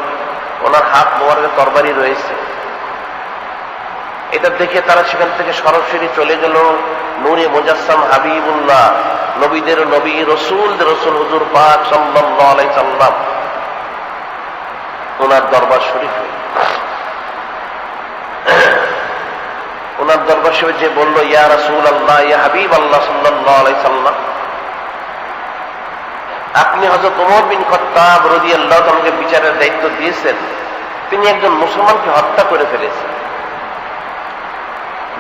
A: ওনার হাত মোবারকে তরবারি রয়েছে। এটা দেখে তারা সেখান থেকে সরাসরি চলে গেল নূরে মুজাসসাম হাবিবুল্লাহ, নবীদের নবী, রসুলদের রসুল হুজুর পাক সাল্লাল্লাহু আলাইহি সাল্লাম ওনার দরবার শরীফে। ওনার দরবার শরীফে যে বলল, ইয়া রাসূলুল্লাহ, ইয়া হাবিবাল্লাহ সাল্লাল্লাহু আলাইহি সাল্লাম, আপনি হযরত ওমর বিন খাত্তাব রাদিয়াল্লাহু তাআলাকে বিচারের দায়িত্ব দিয়েছেন, তিনি একজন মুসলমানকে হত্যা করে ফেলেছেন।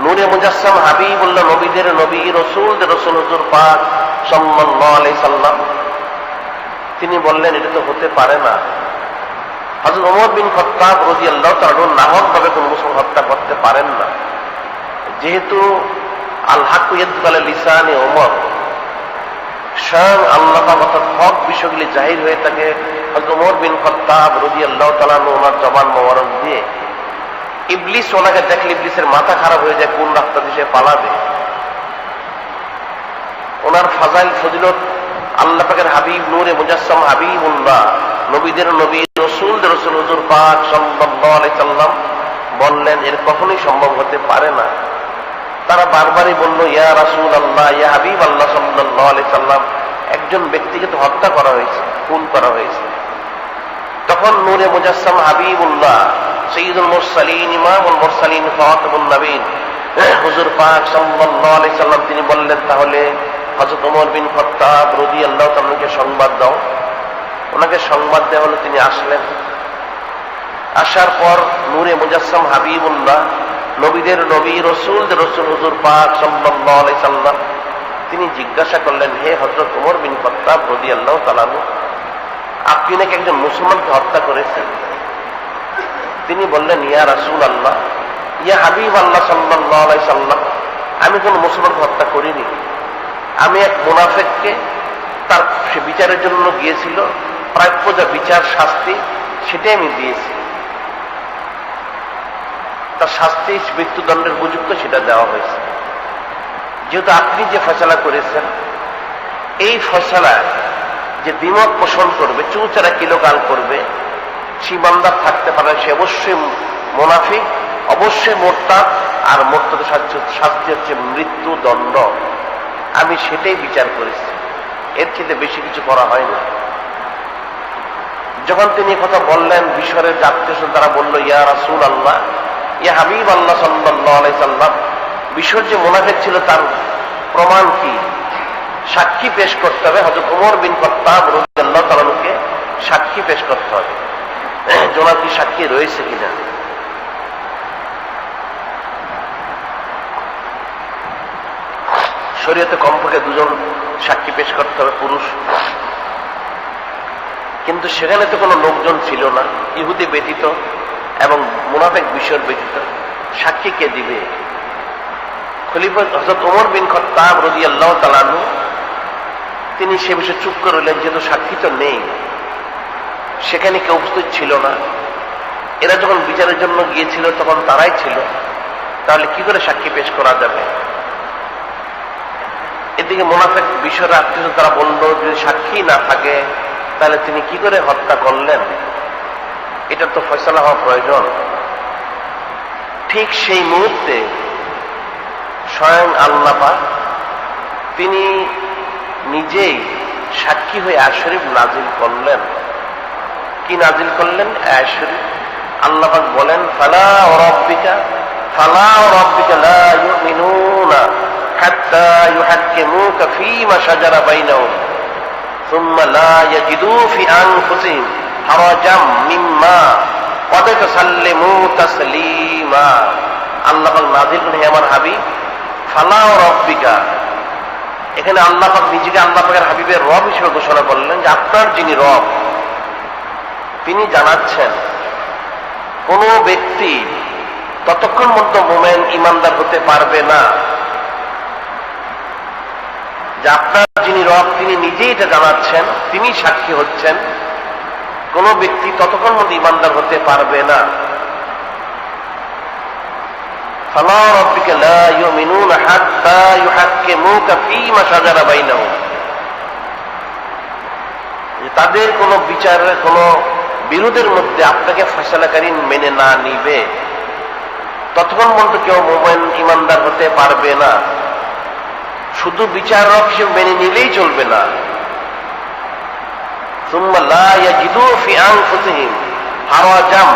A: নূরে মুজাসসাম হাবিবুল্লাহ, নবীদের নবী, রসুলদের রসুল হুজুর পাক সাল্লাল্লাহু আলাইহি সাল্লাম, তিনি বললেন এটা তো হতে পারে না। হযরত ওমর বিন খাত্তাব রাদিয়াল্লাহু তাআলা নাহক ভাবে কোন মুসলমান হত্যা করতে পারেন না, যেহেতু আল হাক্কু ইয়াদুল্লু আলা লিসানি ওমর, স্বয়ং আল্লাহ পাক অর্থাৎ হক বিষয়গুলি জাহির হয়ে থাকে হযরত ওমর বিন খাত্তাব রাদিয়াল্লাহু তাআলা ওনার জবান মোবারক দিয়ে। ইবলিস ওনাকে দেখলে ইবলিসের মাথা খারাপ হয়ে যায়, কোন রাস্তা দিয়ে পালাবে। ওনার ফাজাইল ফজিলত আল্লাহ পাকের হাবিব নূরে মুজাসসাম হাবিবুল্লাহ, নবীদের নবী, রসুলদের রসুল হুজুর পাক সাল্লাল্লাহু আলাইহি সাল্লাম বললেন এর কখনোই সম্ভব হতে পারে না। তারা বারবারই বলল ইয়া রাসূলুল্লাহ, ইয়া হাবিব আল্লাহ সাল্লাল্লাহু আলাইহি সাল্লাম, একজন ব্যক্তিকে তো হত্যা করা হয়েছে, খুন করা হয়েছে। তখন নূরে মুজাসসাম হাবিবুল্লাহ, সাইয়্যিদুল মুরসালিন, ইমামুল মুরসালিন, খাতামুন নবীন হুজুর পাক সাল্লাল্লাহু আলাইহি সাল্লাম তিনি বললেন তাহলে হযরত ওমর বিন খাত্তাব রাদিয়াল্লাহু তাআলাকে সংবাদ দাও। ওনাকে সংবাদ দেওয়া হলো, তিনি আসলেন। আসার পর নূরে মুজাসসাম হাবিবুল্লাহ, নবীদের নবী, রসুলদের রসুল হুজুর পাক সাল্লাল্লাহু আলাইহি সাল্লাম তিনি জিজ্ঞাসা করলেন, হে হযরত ওমর বিন খাত্তাব রাদিয়াল্লাহু তাআলা, আপনি নাকি একজন মুসলমানকে হত্যা করেছেন? তিনি বললেন ইয়া রাসূলুল্লাহ, ইয়া হাবিব আল্লাহ সাল্লাল্লাহু আলাইহি সাল্লাম, আমি কোন মুসলমানকে হত্যা করিনি। আমি এক মুনাফিককে তার সে বিচারের জন্য গিয়েছিল, প্রাপ্য যা বিচার শাস্তি সেটাই আমি দিয়েছি। তার শাস্তি মৃত্যুদণ্ডের উপযুক্ত সেটা দেওয়া হয়েছে। যেহেতু আপনি যে ফয়সালা করেছেন, এই ফয়সালা যে দ্বিমত পোষণ করবে, চুচারা কিলোকাল করবে, সেই বান্দা থাকতে পারে, সে অবশ্যই মুনাফিক, অবশ্যই মোরতাদ, আর মোরতাদের শাস্তি হচ্ছে মৃত্যুদণ্ড। আমি সেটাই বিচার করেছি, এর চেয়ে বেশি কিছু করা হয় না। যখন তিনি কথা বললেন, মিশরের আত্মীয় তারা বলল ইয়া রাসূলুল্লাহ, ইয়া হাবিব আল্লাহ সাল্লাল্লাহু আলাইহি সাল্লাম, মিশর যে মুনাফিক ছিল তার প্রমাণ কি? সাক্ষী পেশ করতে হবে। হযরত ওমর বিন খাত্তাব রাদিয়াল্লাহু তাআলাকে সাক্ষী পেশ করতে হবে, ওনার কি সাক্ষী রয়েছে কিনা। শরীয়তে কমপক্ষে দুজন সাক্ষী পেশ করতে হবে, পুরুষ। কিন্তু সেখানে তো কোনো লোকজন ছিল না, ইহুদি ব্যতীত এবং মুনাফিক বিষয় ব্যতীত। সাক্ষী কে দিবে? খলিফা হযরত ওমর বিন খাত্তাব রাদিয়াল্লাহু তাআলা তিনি সে বিষয়ে চুপ করে রইলেন, যেহেতু সাক্ষী তো নেই, সেখানে কেউ উপস্থিত ছিল না। এরা যখন বিচারের জন্য গিয়েছিল তখন তারাই ছিল, তাহলে কি করে সাক্ষী পেশ করা যাবে? এদিকে মুনাফিক বিষয়ের আত্মীয় তারা বলল যদি সাক্ষী না থাকে তাহলে তিনি কি করে হত্যা করলেন, এটা তো ফয়সালা হওয়া প্রয়োজন। ঠিক সেই মুহূর্তে স্বয়ং আল্লাহ পাক তিনি নিজেই সাক্ষী হয়ে আয়াত শরীফ নাজিল করলেন। কি নাজিল করলেন? আয়াত শরীফ। আল্লাহ পাক বলেন ফালা ওয়া রাব্বিকা লা ইউমিনুনা হাত্তা ইউহাক্কিমুকা ফীমা শাজারা বাইনাহুম সুম্মা লা ইয়াজিদু ফি আনফুসিহিম হারাজাম মিম্মা ক্বাদ সাল্লিমু তাসলিমা। আল্লাহ পাক নাজিল করেন, হে আমার হাবিব, ফালা ওয়া রাব্বিকা, এখানে আল্লাহ পাক নিজেকে আল্লাহ পাকের হাবিবের রব হিসেবে ঘোষণা করলেন যে আপনার যিনি রব তিনি জানাচ্ছেন কোন ব্যক্তি ততক্ষণ পর্যন্ত মুমিন ইমানদার হতে পারবে না, যে আপনার যিনি রব তিনি নিজেই এটা জানাচ্ছেন, তিনি সাক্ষী হচ্ছেন, কোন ব্যক্তি ততক্ষণ পর্যন্ত ইমানদার হতে পারবে না। ফালা রাব্বিকা লা ইউমিনুনা হাত্তা ইউহাক্কিমুকা ফীমা শাজারা বাইনাহুম, তাদের কোন বিচারের কোন বিরোধের মধ্যে আপনাকে ফয়সালাকারী মেনে না নিবে ততক্ষণ পর্যন্ত কেউ মুমিন ইমানদার হতে পারবে না। শুধু বিচারক হিসেবে মেনে নিলেই চলবে না। সুম্মা লা ইয়াজিদু ফি আনফুসিহিম হারাজাম,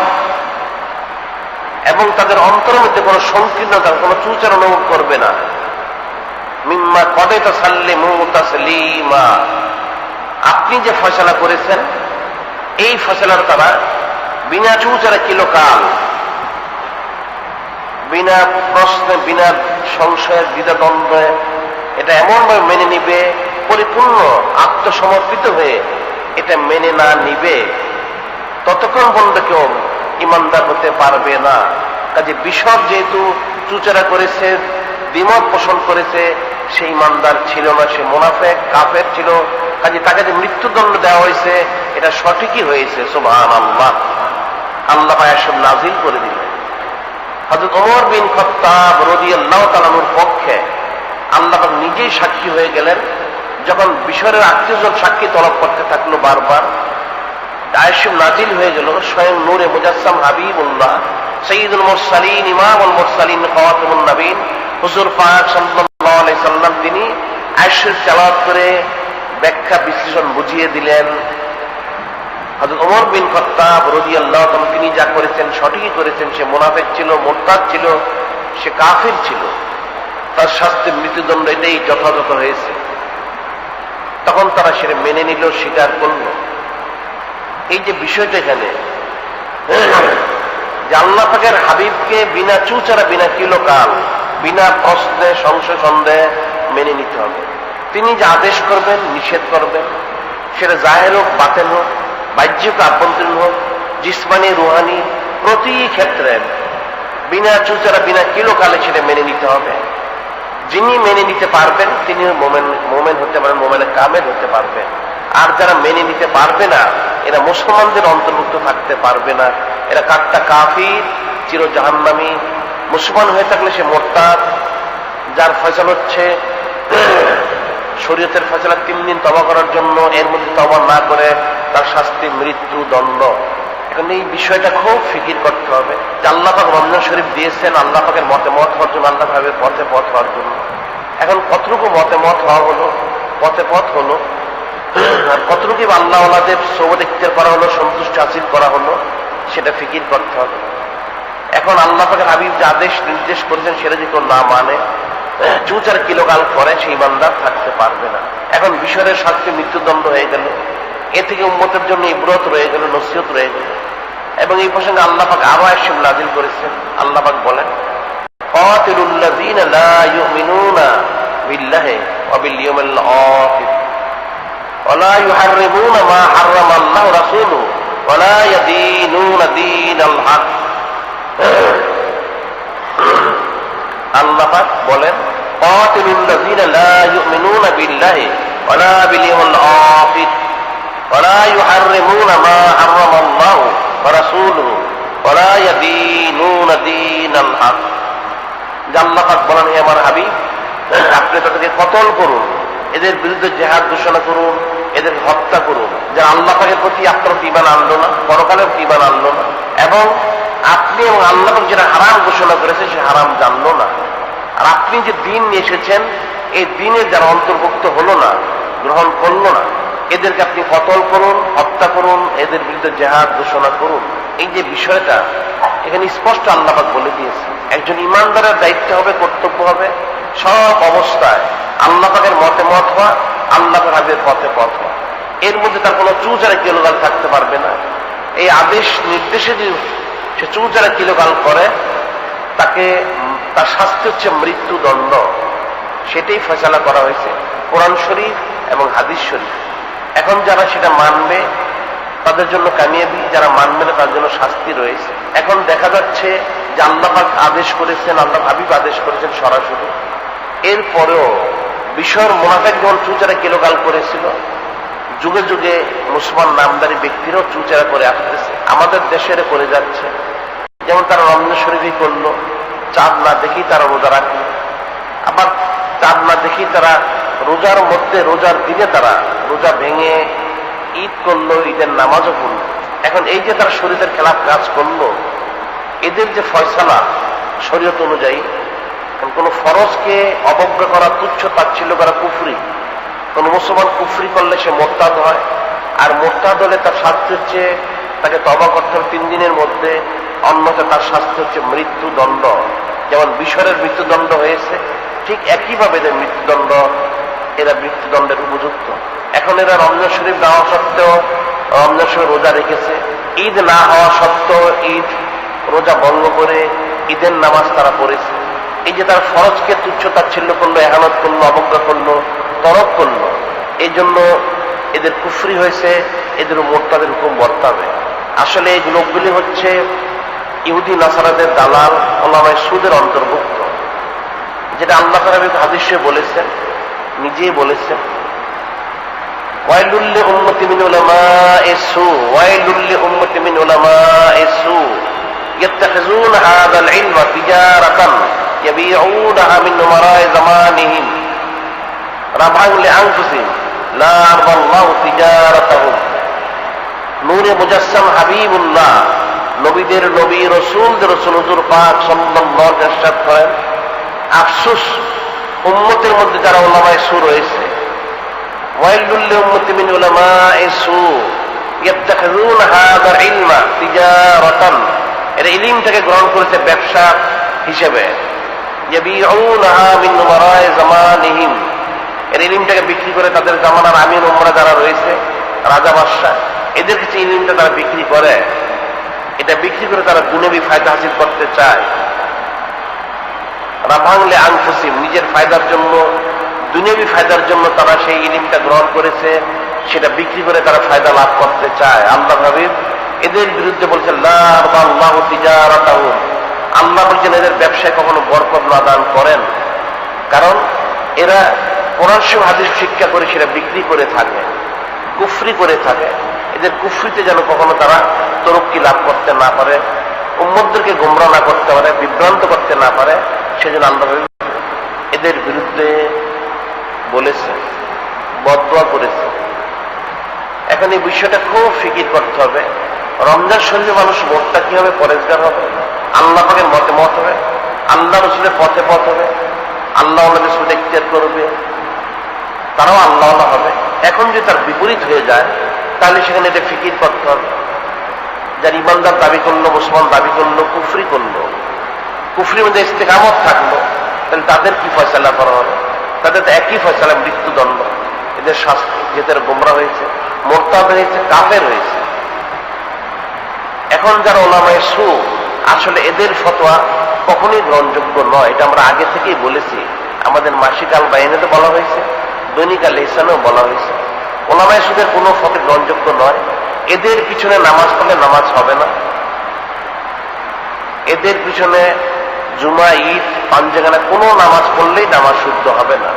A: এবং তাদের অন্তরের মধ্যে কোনো সংকীর্ণতা, কোনো চুচার অনুভব করবে না। মিম্মা ক্বাদ সাল্লিমু তাসলিমা, আপনি যে ফয়সালা করেছেন এই ফয়সালার তারা বিনা চুচারে কিলোকাল, বিনা প্রশ্নে, বিনা সংশয়ের, দ্বিধাদ্বন্দ্বে এটা এমনভাবে মেনে নিবে, পরিপূর্ণ আত্মসমর্পিত হয়ে এটা মেনে না নিবে, ততক্ষণ পর্যন্ত কেউ ইমানদার হতে পারবে না। কাজে বিষয় যেহেতু চুচারা করেছে, দ্বিমত পোষণ করেছে, সে ইমানদার ছিল না, সে মুনাফিক কাফের ছিল। কাজে তাকে যে মৃত্যুদণ্ড দেওয়া হয়েছে এটা সঠিকই হয়েছে। সুবহানাল্লাহ। আল্লাহ এসব নাজিল করে দিলেন। হযরত ওমর বিন খাত্তাব রাদিয়াল্লাহু তাআলা আনহুর পক্ষে আল্লাহ নিজেই সাক্ষী হয়ে গেলেন। যখন বিষয়ের আত্মীয়জন সাক্ষী তলব করতে থাকলো বারবার, আয়াত নাজিল হয়ে গেল। স্বয়ং নূরে মুজাসসাম হাবিবুল্লাহ সাইয়্যিদুল মুরসালিন ইমামুল মুরসালিন খাতামুন নবীন হুজুর পাক সাল্লাল্লাহু আলাইহি সাল্লাম তিনি আয়াত তেলাওয়াত করে ব্যাখ্যা বিশ্লেষণ বুঝিয়ে দিলেন। হযরত ওমর বিন খাত্তাব রাদিয়াল্লাহু তাআলা তিনি যা করেছেন সঠিকই করেছেন। সে মুনাফিক ছিল, মুরতাদ ছিল, সে কাফির ছিল, তার শাস্তির মৃত্যুদণ্ড এটাই যথাযথ হয়েছে। তখন তারা সেটা মেনে নিল, স্বীকার করল। এই যে বিষয়টা এখানে যে আল্লাহ পাকের হাবিবকে বিনা চুচারা, বিনা কিলোকাল, বিনা প্রশ্নে সংশয় সন্দেহে মেনে নিতে হবে। তিনি যে আদেশ করবেন, নিষেধ করবেন, সেটা জাহের হোক, বাতেন হোক, বাহ্যিক আভ্যন্তরীণ হোক, জিসমানি রুহানি, প্রতি ক্ষেত্রে বিনা চুচারা, বিনা কিলোকালে সেটা মেনে নিতে হবে। যিনি মেনে নিতে পারবেন তিনি মোমেন হতে পারেন, মোমেনে কামেল হতে পারবেন। আর যারা মেনে নিতে পারবে না এরা মুসলমানদের অন্তর্ভুক্ত থাকতে পারবে না। এরা কাট্টা কাফির, চির জাহান্নামী। মুসলমান হয়ে থাকলে সে মোরতাদ, যার ফয়সালা হচ্ছে শরীয়তের ফয়সালা 3 দিন তওবা করার জন্য, এর মধ্যে তওবা না করে তার শাস্তি মৃত্যু দণ্ড। এখন এই বিষয়টা খুব ফিকির করতে হবে যে আল্লাহ পাক রমজান শরীফ দিয়েছেন আল্লাহ পাকের মতে মত হওয়ার জন্য, আল্লাহ ভাবে পথে পথ হওয়ার জন্য। এখন কতটুকু মতে মত হওয়া হলো, পথে পথ হলো, আর কতটুকু আল্লাহ ওয়ালাদের সোবত ইখতিয়ার করা হলো, সন্তুষ্ট হাসিল করা হলো, সেটা ফিকির করতে হবে। এখন আল্লাহ পাকের হাবিব যে আদেশ নির্দেশ করেছেন সেটা যদি কেউ না মানে, চুচার কিলোকাল করে, সেই ইমানদার থাকতে পারবে না। এখন বিষয়ের শাস্তি মৃত্যুদণ্ড হয়ে গেল। এ থেকে উম্মতের জন্য ইবরত রয়ে গেল, নসিহত রয়ে গেল। এবং এই প্রসঙ্গে আল্লাহ পাক আরো আয়াত নাযিল করেছেন। আল্লাহ পাক বলেন, قاتلوا الذين لا يؤمنون بالله وباليوم الآخر ولا يحرمون ما حرم الله ورسوله ولا يدينون دين الحق। আল্লাহ পাক বলেন, قاتلوا الذين لا يؤمنون بالله ولا باليوم الآخر ولا يحرمون ما حرم الله ورسوله ولا يدينون دين الحق। আল্লাহ পাক বলেন, হে আমার হাবিব, আপনি তাদেরকে কতল করুন, এদের বিরুদ্ধে জিহাদ ঘোষণা করুন, এদের হত্যা করুন, যারা আল্লাহ পাকের প্রতি আপনার ঈমান আনলো না, পরকালের ঈমান আনলো না, এবং আপনি এবং আল্লাহ পাক যেটা হারাম ঘোষণা করেছে সে হারাম জানলো না। আর আপনি যে দিন নিয়ে এসেছেন এই দিনের যারা অন্তর্ভুক্ত হলো না, গ্রহণ করলো না, এদেরকে আপনি কতল করুন, হত্যা করুন, এদের বিরুদ্ধে জিহাদ ঘোষণা করুন। এই যে বিষয়টা এখানে স্পষ্ট আল্লাহ পাক বলে দিয়েছে। একজন ইমানদারের দায়িত্ব হবে, কর্তব্য হবে সব অবস্থায় আল্লাহ পাকের মতে মত হওয়া, আল্লাহ পাকের হাবিবের পথে পথ হওয়া। এর মধ্যে তার কোনো চুচারা কিলোগাল থাকতে পারবে না। এই আদেশ নির্দেশে যদি সে চুচারা কিলোগাল করে তাকে তার শাস্তি হচ্ছে মৃত্যুদণ্ড। সেটাই ফয়সালা করা হয়েছে কোরআন শরীফ এবং হাদিস শরীফ। এখন যারা সেটা মানবে তাদের জন্য কামিয়াবি, যারা মানবে না তার জন্য শাস্তি রয়েছে। এখন দেখা যাচ্ছে যে আল্লাহ পাক আদেশ করেছেন, আল্লাহ হাবিব আদেশ করেছেন সরাসরি। এরপরেও বিষয়ের মুনাফিক যখন চুচারা কিলোগাল করেছিল, যুগে যুগে মুসলমান নামদারি ব্যক্তিরাও চুচারা করে আসতেছে, আমাদের দেশের করে যাচ্ছে। যেমন তারা রমজান শরীফই করলো, চাঁদ না দেখেই তারা রোজা রাখলো, আবার চাঁদ না দেখেই তারা রোজার মধ্যে, রোজার দিনে তারা রোজা ভেঙে ঈদ করলো, ঈদের নামাজও পড়লো। এখন এই যে তারা শরীয়তের খেলাফ কাজ করলো, এদের যে ফয়সালা শরীয়ত অনুযায়ী, কোন ফরজকে অবজ্ঞা করা, তুচ্ছ তাচ্ছিল্য করা কুফরি। কোন মুসলমান কুফরি করলে সে মোরতাদ হয়, আর মোরতাদ হলে তার শাস্তি হচ্ছে তাকে তওবা করতে হবে 3 দিনের মধ্যে, অন্যথা তার শাস্তি হচ্ছে মৃত্যুদণ্ড। যেমন বিষয়ের মৃত্যুদণ্ড হয়েছে, ঠিক একইভাবে এদের মৃত্যুদণ্ড, এরা মৃত্যুদণ্ডের উপযুক্ত। এখন এরা রমজান শরীফ দেওয়া সত্ত্বেও রমজান সময় রোজা রেখেছে, ঈদ না হওয়া সত্ত্বেও ঈদ রোজা ভঙ্গ করে ঈদের নামাজ তারা পড়েছে। এই যে তার ফরজকে তুচ্ছ তাচ্ছিল্য করলো, এহানত করলো, অবজ্ঞা করলো, তরক করলো, এই জন্য এদের কুফরি হয়েছে, এদের মোরতাদের হুকুম বর্তাবে। আসলে এই লোকগুলি হচ্ছে ইহুদি নাসারাদের দালাল, ওলামায়ে সুদের অন্তর্ভুক্ত, যেটা আল্লাহ তাআলা হাদিসে বলেছেন, নিজেই বলেছেন, ওয়াইলুল লিউম্মতি মিন উলামাইস সু, ওয়াইলুল লিউম্মতি মিন উলামাইস সু ইয়াত্তাখিযুনা হাযাল ইলমা তিজারাতান ইয়াবিউনাহা মিন উমারা'i জামানিহিম রাবহান লিআনফুসিহিম লা আরবাল্লাহু তিজারাতাহুম। নূরে মুজাসসাম হাবিবুল্লাহ, নবীদের নবী, রাসূলদের রাসূল হুজুর পাক সাল্লাল্লাহু আলাইহি ওয়াসাল্লাম ইরশাদ করেন, আফসোস উম্মতের মধ্যে যারা উলামায়ে সু রয়েছে, ওয়াইলুল লিউম্মতি মিন উলামাইস সু ইয়াত্তাখিযুনা হাযাল ইলমা তিজারাতান, এরা ইলমটাকে গ্রহণ করেছে ব্যবসা হিসেবে, ইয়াবিউনাহা মিন উমারা'i জামানিহিম, এর ইলমটাকে বিক্রি করে তাদের জামানার আমির উমরা যারা রয়েছে, রাজা বাদশা, এদের কাছে ইলমটা তারা বিক্রি করে, এটা বিক্রি করে তারা দুনিয়াবি ফায়দা হাসিল করতে চায়। রাবহান লিআনফুসিহিম, নিজের ফায়দার জন্য, দুনিয়াবি ফায়দার জন্য তারা সেই ইলমটা গ্রহণ করেছে, সেটা বিক্রি করে তারা ফায়দা লাভ করতে চায়। আল্লাহ হাবিব এদের বিরুদ্ধে বলছেন, লা আরবাল্লাহু তিজারাতাহুম, আল্লাহ বলছেন এদের ব্যবসায় কখনো বরকত না দান করেন, কারণ এরা কোরআন শরীফ হাদিস শিক্ষা করে সেটা বিক্রি করে থাকে, কুফরি করে থাকে। এদের কুফরিতে যেন কখনো তারা তরক্কি লাভ করতে না পারে, উম্মতদেরকে গোমরাহ না করতে পারে, বিভ্রান্ত করতে না পারে, সেজন্য আল্লাহ এদের বিরুদ্ধে বলেছে, বদদোয়া করেছে। এখন এই বিষয়টা খুব ফিকির করতে হবে। রমজান শরীফে মানুষ মোটটা কি হবে? পরেজগার হবে, আল্লাহ পাকের মতে মত হবে, আল্লাহ রসুলের পথে পথ হবে, আল্লাহ ওনাদের সুদ ইখতিয়ার করবে, তারাও আল্লাহ হবে। এখন যদি তার বিপরীত হয়ে যায়, তাহলে সেখানে এটা ফিকির করতে হবে। যার ইমানদার দাবি করলো, মুসলমান দাবি করলো, কুফরি করলো, কুফরির মধ্যে ইস্তেকামত থাকলো, তাহলে তাদের কি ফয়সালা করা হবে? তাদের তো একই ফয়সালা, মৃত্যুদণ্ড। এদের শাস্তি, যেদের গোমরা হয়েছে, মোরতাদ হয়েছে, কাফের হয়েছে। এখন যারা উলামায়ে সু, আসলে এদের ফতোয়া কখনোই গ্রহণযোগ্য নয়, এটা আমরা আগে থেকেই বলেছি। আমাদের মাসিক আল বাইনেতে বলা হয়েছে, দৈনিক আল ইহসানেও বলা হয়েছে, উলামায়ে সুদের কোনো ফতোয়া গ্রহণযোগ্য নয়। এদের পিছনে নামাজ পড়লে নামাজ হবে না, এদের পিছনে জুমা, ঈদ, পাঞ্জেখানা কোনো নামাজ পড়লেই নামাজ শুদ্ধ হবে না।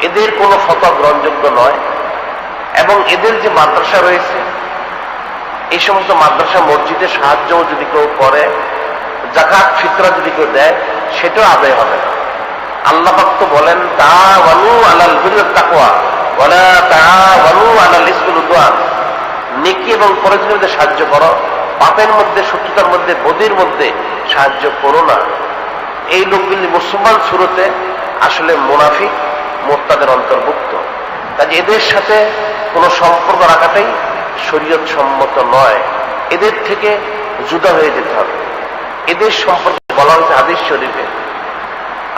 A: এদের কোনো ফতোয়া গ্রহণযোগ্য নয়। এবং এদের যে মাদ্রাসা রয়েছে, এই সমস্ত মাদ্রাসা মসজিদে সাহায্যও যদি কেউ করে, যাকাত ফিতরা যদি কেউ দেয়, সেটাও আদায় হবে না। আল্লাহ পাক তো বলেন, তাআওয়ানু আলাল বিররি ওয়াত তাকওয়া ওয়ালা তাআওয়ানু আলাল ইসমি ওয়াল উদওয়ান, নেকি এবং পরহেজের মধ্যে সাহায্য করো, পাপের মধ্যে, শত্রুতার মধ্যে, বদির মধ্যে সাহায্য করো না। এই লোকগুলি মুসলমান সুরতে আসলে মুনাফিক, মোরতাদের অন্তর্ভুক্ত। কাজে এদের সাথে কোনো সম্পর্ক রাখাটাই শরীয়ত সম্মত নয়। এদের থেকে জুদা হয়ে যেতে হবে। এদের সম্পর্কে বলা হয়েছে হাদিস শরীফে,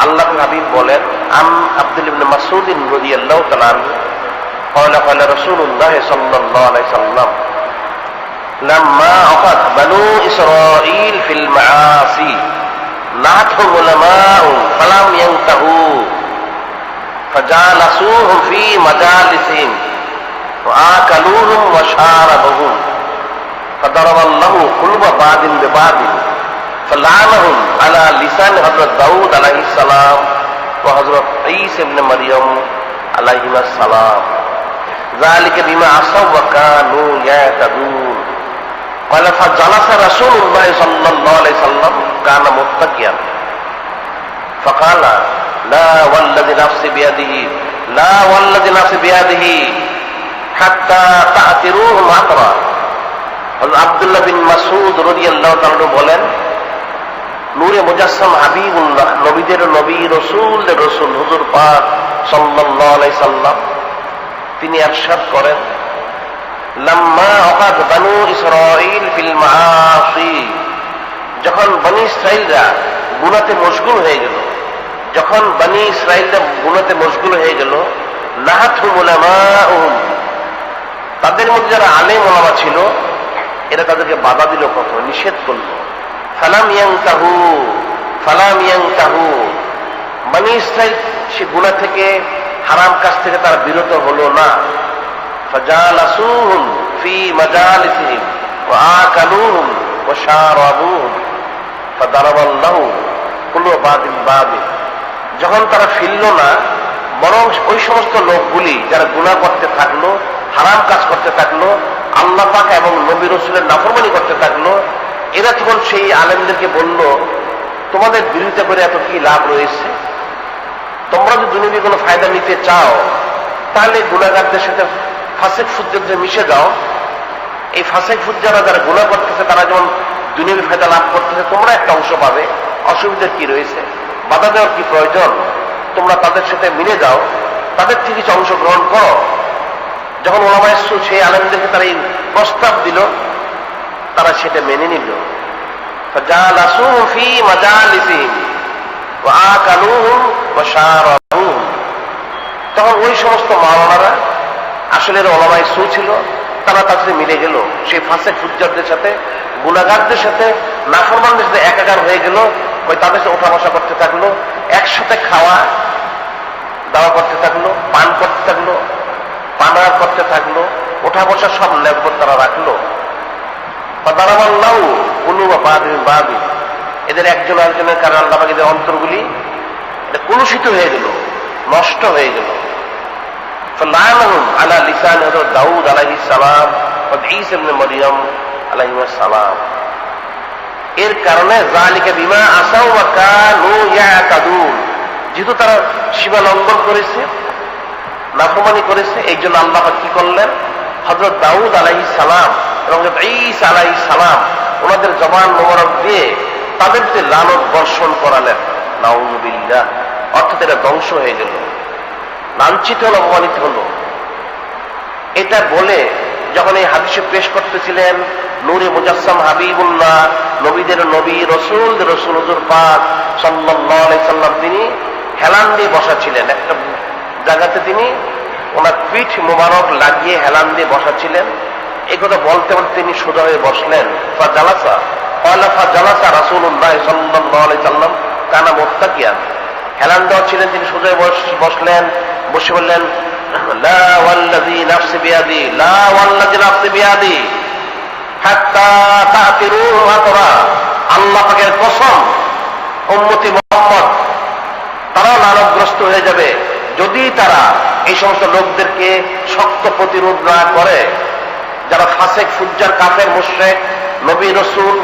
A: আল্লাহর হাবিব বলেন, আন আব্দুল ইবনে মাসউদ রাদিয়াল্লাহু তাআলা আনহু قال قال رسول الله صلى الله عليه وسلم لما أخذ بنو إسرائيل في المعاصي نهتهم علماء فلم ينتهوا فجالسوهم في مجالسهم وآكلوهم وشاربهم فضرب الله قلوب بعض ببعض فلعنهم على لسان حضرت داود عليه السلام وحضرت عيسى ابن مريم عليهما السلام ذلك بما عصوا وكانوا يعتدون قال فجلس رسول الله صلى الله عليه وسلم كان متكئا فقال لا والذي نفسي بيده لا والذي نفسي بيده حتى تعتروهم عطرا। আব্দুল্লাহ বিন মাসউদ রাদিয়াল্লাহু তাআলা বলেন, নূরে মুজাসসাম হাবিবুল্লাহ, নবীদের নবী, রাসূলদের রাসূল হুজুর পাক সাল্লাল্লাহু আলাইহি সাল্লাম তিনি ইরশাদ করেন, লাম্মা আকাদ বানু ইসরাঈল ফিল মাআসি, যখন বনি ইসরাঈলরা গুনাতে মশগুল হয়ে গেল, যখন বনি ইসরাঈলরা গুনাতে মশগুল হয়ে গেল, নাহাতুহুম উলামাউহুম, তাদের মধ্যে যারা আলেম ওলামা ছিল এরা তাদেরকে বাধা দিল, কত নিষেধ করলো। ফালাম ইয়ানতাহু ফালাম ইয়ানতাহু, বনী ইসরাইল সে গুনাহ থেকে, হারাম কাজ থেকে তারা বিরত হলো না। ফাজালাসুহুম ফি মাজালিসিহিম ওয়া আকালুহুম ওয়া শারাবুহুম ফাদারাবাল্লাহু কুলুবাদিন বাদিন। যখন তারা ফিরল না, বরং ওই সমস্ত লোকগুলি যারা গুনাহ করতে থাকলো, হারাম কাজ করতে থাকলো, আল্লাহ পাক এবং নবী রাসূলের নাফরমানি করতে থাকলো, এরা তখন সেই আলেমদেরকে বলল, তোমাদের বিরোধিতা করে এত কি লাভ রয়েছে? তোমরা যদি দুনিয়াবী কোনো ফায়দা নিতে চাও তাহলে গুনাহগারদের সাথে ফাসেক ফুজ্জারদের মিশে যাও। এই ফাসেক ফুজ্জাররা যারা গুনাহ করতেছে তারা যেমন দুনিয়াবী ফায়দা লাভ করতেছে, তোমরা একটা অংশ পাবে। অসুবিধা কি রয়েছে? বাধা দেওয়ার কি প্রয়োজন? তোমরা তাদের সাথে মিলে যাও, তাদের থেকে কিছু অংশগ্রহণ করো। যখন ওলামায়ে সুন্নাহ সেই আলেমদেরকে তারা এই প্রস্তাব দিল, তারা সেটা মেনে নিল। ফাজালাসুহুম ফি মাজালিসিহিম ওয়া আকালুহুম ওয়া শারাবুহুম। তখন ওই সমস্ত মাওলানারা, আসলে ওলামায়ে সুন্নাহ ছিল, তারা তার সাথে মিলে গেল, সেই ফাসেক ফুজ্জারদের সাথে, গুনাহগারদের সাথে, নাফরমানদের সাথে একাকার হয়ে গেল। ওই তাদের সাথে ওঠা বসা করতে থাকলো, একসাথে খাওয়া দাওয়া করতে থাকলো, পান করতে থাকলো, পানা করতে থাকলো, ওঠা বসা সব লেখবত তারা রাখলো। ফাদারাবাল্লাহু কুলুবা বাদিন বাদিন, এদের একজন একজনের কারণে আল্লাহ পাক এদের অন্তরগুলি এটা কলুষিত হয়ে গেল, নষ্ট হয়ে গেল। ফালানাহুম আলা লিসান দাউদ আলাইহিস সালাম ওয়া ঈসা ইবনে মারইয়াম আলাইহিস সালাম। এর কারণে যালিকা বিমা আসাউ ওয়া কানু ইয়াতাদুন, যেহেতু তারা সীমা লঙ্ঘন করেছে, নাফরমানি করেছে, এই জন্য আল্লাহ কি করলেন? হযরত দাউদ আলাইহিস সালাম এবং হযরত ঈসা আলাইহিস সালাম ওনাদের জবান মোবারক দিয়ে তাদেরকে লানত বর্ষণ করালেন। নাউযুবিল্লাহ। অর্থাৎ এটা ধ্বংস হয়ে গেল, লাঞ্ছিত হল, অপমানিত হল। এটা বলে যখন এই হাদিসে পেশ করতেছিলেন নূরে মুজাসসাম হাবিবুল্লাহ, নবীদের নবী, রাসূলদের রাসূল হুজুর পাক সাল্লাল্লাহু আলাইহি সাল্লাম, তিনি হেলান দিয়ে বসা ছিলেন। একটা জায়গাতে তিনি ওনার পিঠ মোবারক লাগিয়ে হেলান দিয়ে বসা ছিলেন। এই কথা বলতে বলতে তিনি সোজা হয়ে বসলেন। ফাজালাসা ফাজালাসা রাসূলুল্লাহ সাল্লাল্লাহু আলাইহি সাল্লাম কানা মুত্তাকিয়ান, হেলান দেওয়া ছিলেন, তিনি সোজা বসলেন, বসে বললেন, লা ওয়াল্লাযী নাফসি বিয়াদি, লা ওয়াল্লাযী নাফসি বিয়াদি হাত্তা তা'তিরু মাতরা, আল্লাহ পাকের কসম, উম্মতি মুহাম্মদ তারা লানতগ্রস্ত হয়ে যাবে যদি তারা এই সমস্ত লোকদেরকে শক্ত প্রতিরোধ না করে, যারা ফাসেক ফুজ্জার কাফের মুশরিক, নবী রাসূল,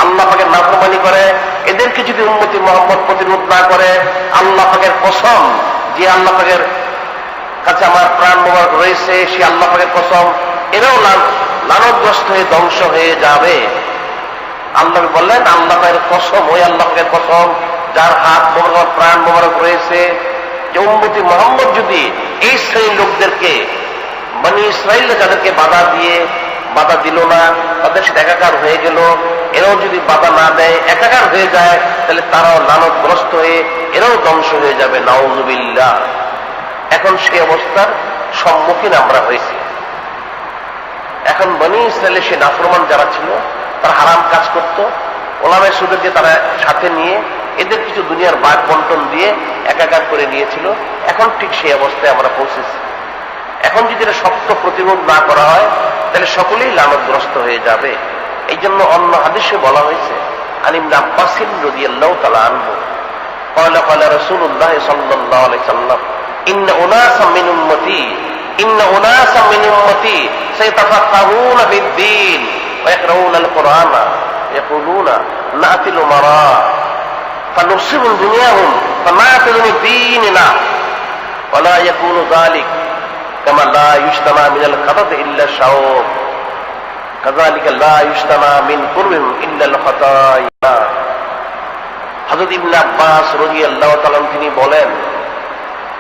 A: আল্লাহ পাকের নাফরমানি করে, এদেরকে যদি উম্মতি মুহাম্মদ প্রতিরোধ না করে, আল্লাহ পাকের কসম, যে আল্লাহ পাকের কাছে আমার প্রাণ মোবারক রয়েছে, সে আল্লাহ পাকের কসম, এরাও লানতগ্রস্ত হয়ে ধ্বংস হয়ে যাবে। আল্লাহ বললেন, আল্লাহ পাকের কসম, ওই আল্লাহ পাকের কসম যার হাত মোবারক, প্রাণ মোবারক রয়েছে, যে উম্মতি মুহাম্মদ যদি এই শ্রেণীর লোকদেরকে, বনী ইসরাইল যাদেরকে বাধা দিল না, তাদের সাথে একাকার হয়ে গেল, এরাও যদি বাধা না দেয়, একাকার হয়ে যায়, তাহলে তারাও লানতগ্রস্ত হয়ে এরাও ধ্বংস হয়ে যাবে। নাউযুবিল্লাহ। এখন সেই অবস্থার সম্মুখীন আমরা হয়েছি। এখন বনী ইসরাইলের সে নাফরমান যারা ছিল, তারা হারাম কাজ করত, ওলামায়ে সুন্নাহকে তারা সাথে নিয়ে এদের কিছু দুনিয়ার ভাগ বন্টন দিয়ে একাকার করে নিয়েছিল। এখন ঠিক সেই অবস্থায় আমরা পৌঁছেছি। এখন যদি এটা শক্ত প্রতিরোধ না করা হয়, তাহলে সকলেই লানতগ্রস্ত হয়ে যাবে। এই জন্য অন্য হাদিসে বলা হয়েছে, আন ইবনে আব্বাস রাদিয়াল্লাহু তাআলা আনহু قال قال رسول الله صلى الله عليه وسلم إن أناسا من أمتي سيتفقهون في الدين ويقرؤون القرآن يقولون نأتي الأمراء فنصيب دنياهم فنأتي ديننا ولا يكون ذلك كما لا يجتمع من الخطأ إلا الشوك كذلك لا يجتمع من قربهم إلا الخطايا। হযরত ইবনে আব্বাস রাদিয়াল্লাহু তাআলা তিনি বলেন,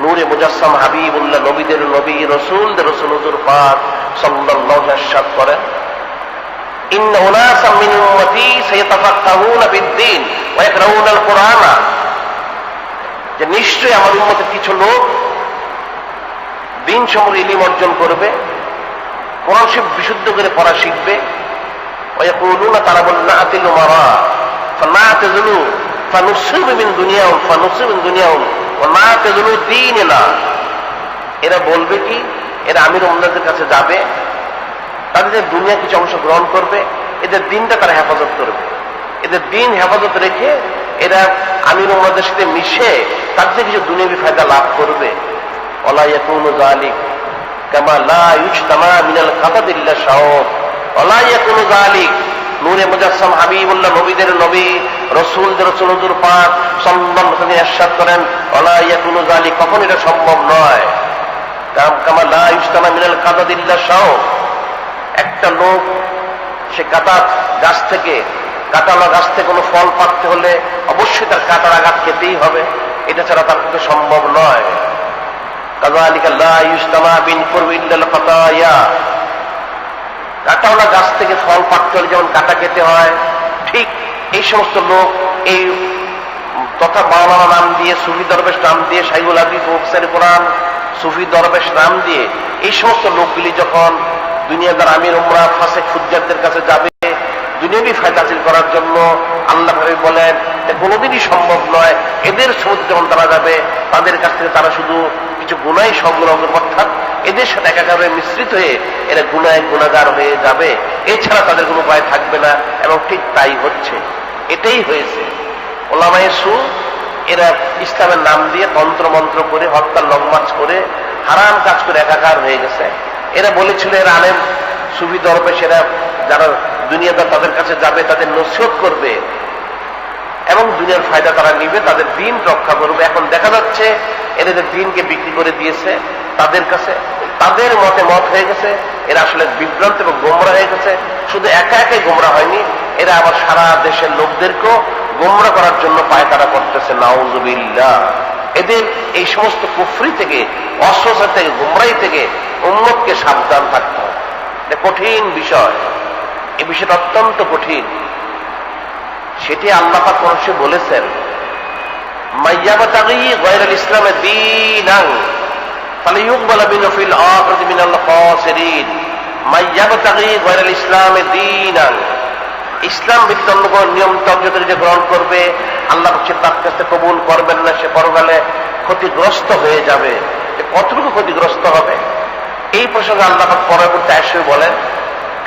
A: নূরে মুজাসসাম হাবিবুল্লাহ, নবীদের নবী, রাসূলদের রাসূল হুজুর পাক সাল্লাল্লাহু আলাইহি ওয়াসাল্লাম করেন, ইন্না উনাসাম মিন উম্মতি সায়াতাফাক্কাহুনা বিদ-দীন ওয়া ইয়াকরাউনাল কুরআন, যে নিশ্চয়ই আমার উম্মতের কিছু লোক দ্বীন সম্পর্কে ইলম অর্জন করবে, কোরআন শরীফ বিশুদ্ধ করে পড়া শিখবে। ওয়ায়াকুলুনা, তারা বলেন নাআতিল উমারা ফানাতাযুলু ফানুসিবু মিন দুনিয়াহুম ফানুসিবু মিন দুনিয়াহুম ওয়া নাতাযুলু দীনানা। এরা বলবে কি, এরা আমির উম্মাদের কাছে যাবে, তাদের দুনিয়া কিছু অংশ গ্রহণ করবে, এদের দিনটা তারা হেফাজত করবে, এদের দিন হেফাজত রেখে এরা আমির উম্মাদের সাথে মিশে তাদের কিছু দুনিয়াবি ফায়দা লাভ করবে। ওয়ালা ইয়াকুনু যালিক কামা লা ইউজতামা মিনাল কাতাদ ইল্লা শাওব। ওয়ালা ইয়াকুনু যালিক, নূরে মুজাসসাম হাবিবুল্লাহ, নবীদের নবী, রাসূলদের রাসূল হুজুর পাক সাল্লাল্লাহু আলাইহি ওয়াসাল্লাম ইরশাদ করেন, ওয়ালা ইয়াকুনু যালিক, কখন এটা সম্ভব নয়। কামা লা ইউজতামা মিনাল কাতাদ ইল্লা শাওব। একটা লোক সে কাঁটার গাছ থেকে, কাঁটালা গাছ থেকে কোনো ফল পাকতে হলে অবশ্যই তার কাঁটার আঘাত খেতেই হবে, এটা ছাড়া তার পক্ষে সম্ভব নয়। কাযালিকা লা ইউজতামা বিন কুরবি ইল্লাল খাতায়া। কাঁটাওয়ালা গাছ থেকে ফল পাকতে হলে যেমন কাঁটা খেতে হয়, ঠিক এই সমস্ত লোক এই তথা মাওলানা নাম দিয়ে, সুফি দরবেশ নাম দিয়ে, শাইখুল হাদিস মুফসির কোরআন, সুফি দরবেশ নাম দিয়ে এই সমস্ত লোকগুলি যখন দুনিয়াদার আমির উমরা ফাসেক ফুজ্জারদের কাছে যাবে দুনিয়াবি ফায়দা হাসিল করার জন্য, আল্লাহ ভাবে বলেন কোনোদিনই সম্ভব নয়। এদের সমুদ্রে যখন তারা যাবে, তাদের কাছ থেকে তারা শুধু কিছু গুনাই সংগ্রহ করবে, অর্থাৎ এদের সাথে একাকারে মিশ্রিত হয়ে এরা গুনায় গুনাহগার হয়ে যাবে, এছাড়া তাদের কোনো উপায় থাকবে না। এবং ঠিক তাই হচ্ছে, এটাই হয়েছে। ওলামায়ে সু এরা ইসলামের নাম দিয়ে তন্ত্র মন্ত্র করে, হত্যা লং মার্চ করে, হারাম কাজ করে একাকার হয়ে গেছে। এরা বলেছিল এরা আলেম সুফি দরবেশ, এরা যারা দুনিয়াদার তাদের কাছে যাবে, তাদের নসিহত করবে এবং দুনিয়ার ফায়দা তারা নিবে, তাদের দিন রক্ষা করবে। এখন দেখা যাচ্ছে এদের দিনকে বিক্রি করে দিয়েছে তাদের কাছে, তাদের মতে মত হয়ে গেছে। এরা আসলে বিভ্রান্ত এবং গোমরা হয়ে গেছে। শুধু একা একাই গোমরা হয়নি, এরা আবার সারা দেশের লোকদেরকেও গোমরা করার জন্য পায়তারা করতেছে। নাউযুবিল্লাহ। এদের এই সমস্ত কুফরি থেকে, অস্বস্থ থেকে, গোমরাই থেকে উম্মতকে সাবধান থাকতে হবে। এটা কঠিন বিষয়, এই বিষয়টা অত্যন্ত কঠিন। সেটি আল্লাহ পাক কোরআনে বলেছেন, মাইয়াবতাগি গায়রাল ইসলামে দীনান ফালিয়ুকবাল মিনহু ফিল আখিরাতি মিনাল খাসিরিন। মাইয়াবতাগি গায়রাল ইসলামে দীনান, ইসলাম ব্যতীত অন্য কোন নিয়ম তন্ত্র যে গ্রহণ করবে, আল্লাহ পাক তার কাছে কবুল করবেন না, সে পরকালে ক্ষতিগ্রস্ত হয়ে যাবে। কতটুকু ক্ষতিগ্রস্ত হবে এই প্রসঙ্গে আল্লাহ পাক পরবর্তী আয়াতে বলেন,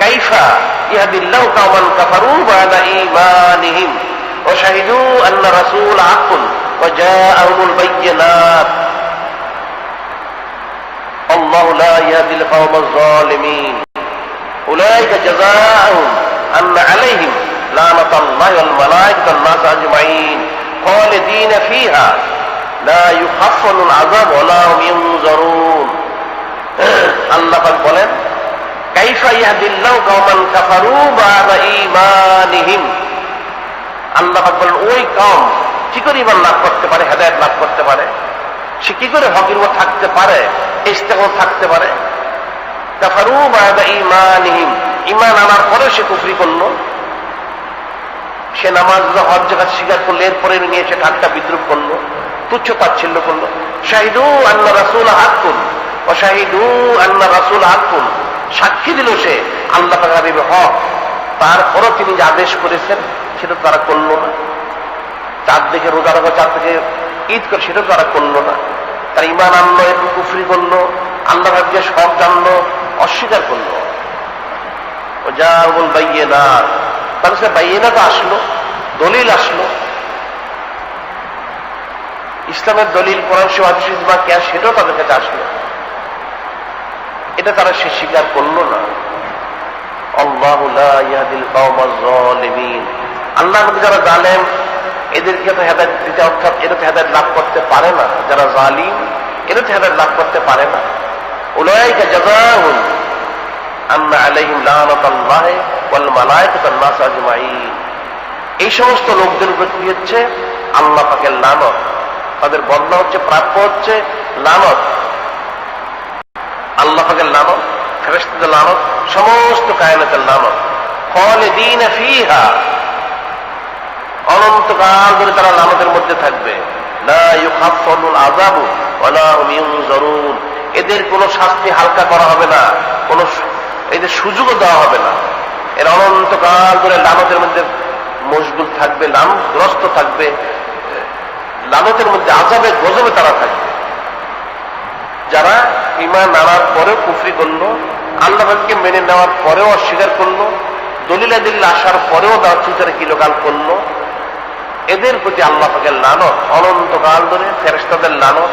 A: কাইফা ইয়াহদিল্লাহু কাওমান কাফারু বা'দা ঈমানিহিম ওয়া শাহিদু আন্না রাসূল হাক্কুন ওয়া জাআহুমুল বায়্যিনাত আল্লাহু লা ইয়াহদিল কাওমাজ যালিমিন উলাইকা জাযাউহুম আন্না আলাইহিম লানাতুল্লাহি ওয়াল মালায়েকাতি ওয়ান নাস আজমাইন খালিদিনা ফিহা লা ইউখাফফাফুল আযাব ওয়া লা হুম ইউনজারুন। আল্লাহ পাক বলেন, কাইফা ইয়াহদিল্লাহু কাওমান কাফারু বা'দা ঈমানিহিম। আল্লাহ পাক বলেন, ওই কওম কি করে ঈমান লাভ করতে পারে, হেদায়েত লাভ করতে পারে, সে কি করে হকের উপর থাকতে পারে, ইস্তেকামত থাকতে পারে। কাফারু বা'দা ঈমানিহিম, ঈমান আনার পরে সে কুফরি করলো, সে নামাজ হজ যাকাত স্বীকার করলো, এরপরে নিয়ে সে ঠাট্টা বিদ্রুপ করলো, তুচ্ছ তাচ্ছিল্য করলো। শাহিদু আন্না রাসূল হাক্কুন ওয়া শাহিদু আন্না রাসূল হাক্কুন, সাক্ষী দিল সে আল্লাহ পাক হাবিব হক, তারপরও তিনি যে আদেশ করেছেন সেটা তারা করলো না। চাঁদ দেখে রোজা রাখা, চাঁদ দেখে ঈদ করে, সেটা তারা করলো না। তারা ঈমান আনলো, একটু কুফরি করলো, আল্লাহ পাককে সব জানলো, অস্বীকার করলো। ও জাআহুল বায়্যিনাত, তার কাছে বায়্যিনাত আসলো, দলিল আসলো, ইসলামের দলিল, কোরআন শরীফ হাদিস ইজমা কিয়াস, সেটাও তাদের কাছে আসলো। এটা তারা সে স্বীকার করলো না। আল্লাহু লা ইয়াহদিল কাওমাজ যালিমিন, আল্লাহ যারা জালেম এদেরকে তো হেদায়েত দিতে, অর্থাৎ এরা তো হেদায়েত লাভ করতে পারে না। যারা জালিম এরা তো হেদায়েত লাভ করতে পারে না। উলাইকা জাযাউহুম আন্না আলাইহিম লানাতুল্লাহি ওয়াল মালায়েকাতি ওয়ান নাস আজমাইন। এই সমস্ত লোকদের উপর কি হচ্ছে? আল্লাহ পাকের লানত, তাদের বদলা হচ্ছে, প্রাপ্য হচ্ছে লানত। আল্লাহ পাকের লানত, ফেরেশতাদের লানত, সমস্ত কায়নাতের লানত। খালিদিনা ফিহা, অনন্তকাল ধরে তারা লানতের মধ্যে থাকবে। লা ইউখাফফাফুল আযাবু ওয়া লা হুম ইউনজারুন, এদের কোনো শাস্তি হালকা করা হবে না, কোনো এদের সুযোগও দেওয়া হবে না। এর অনন্তকাল ধরে লানতের মধ্যে মশগুল থাকবে, লানগ্রস্ত থাকবে, লানতের মধ্যে আযাবে গজবে তারা থাকবে। যারা ঈমান আনার পরেও কুফরি করলো, আল্লাহকে মেনে নেওয়ার পরেও অস্বীকার করলো, দলিল আসার পরেও দাঁড়চুতারে কিলোকাল করলো, এদের প্রতি আল্লাহ পাকের লানত অনন্তকাল ধরে, ফেরেশতাদের লানত,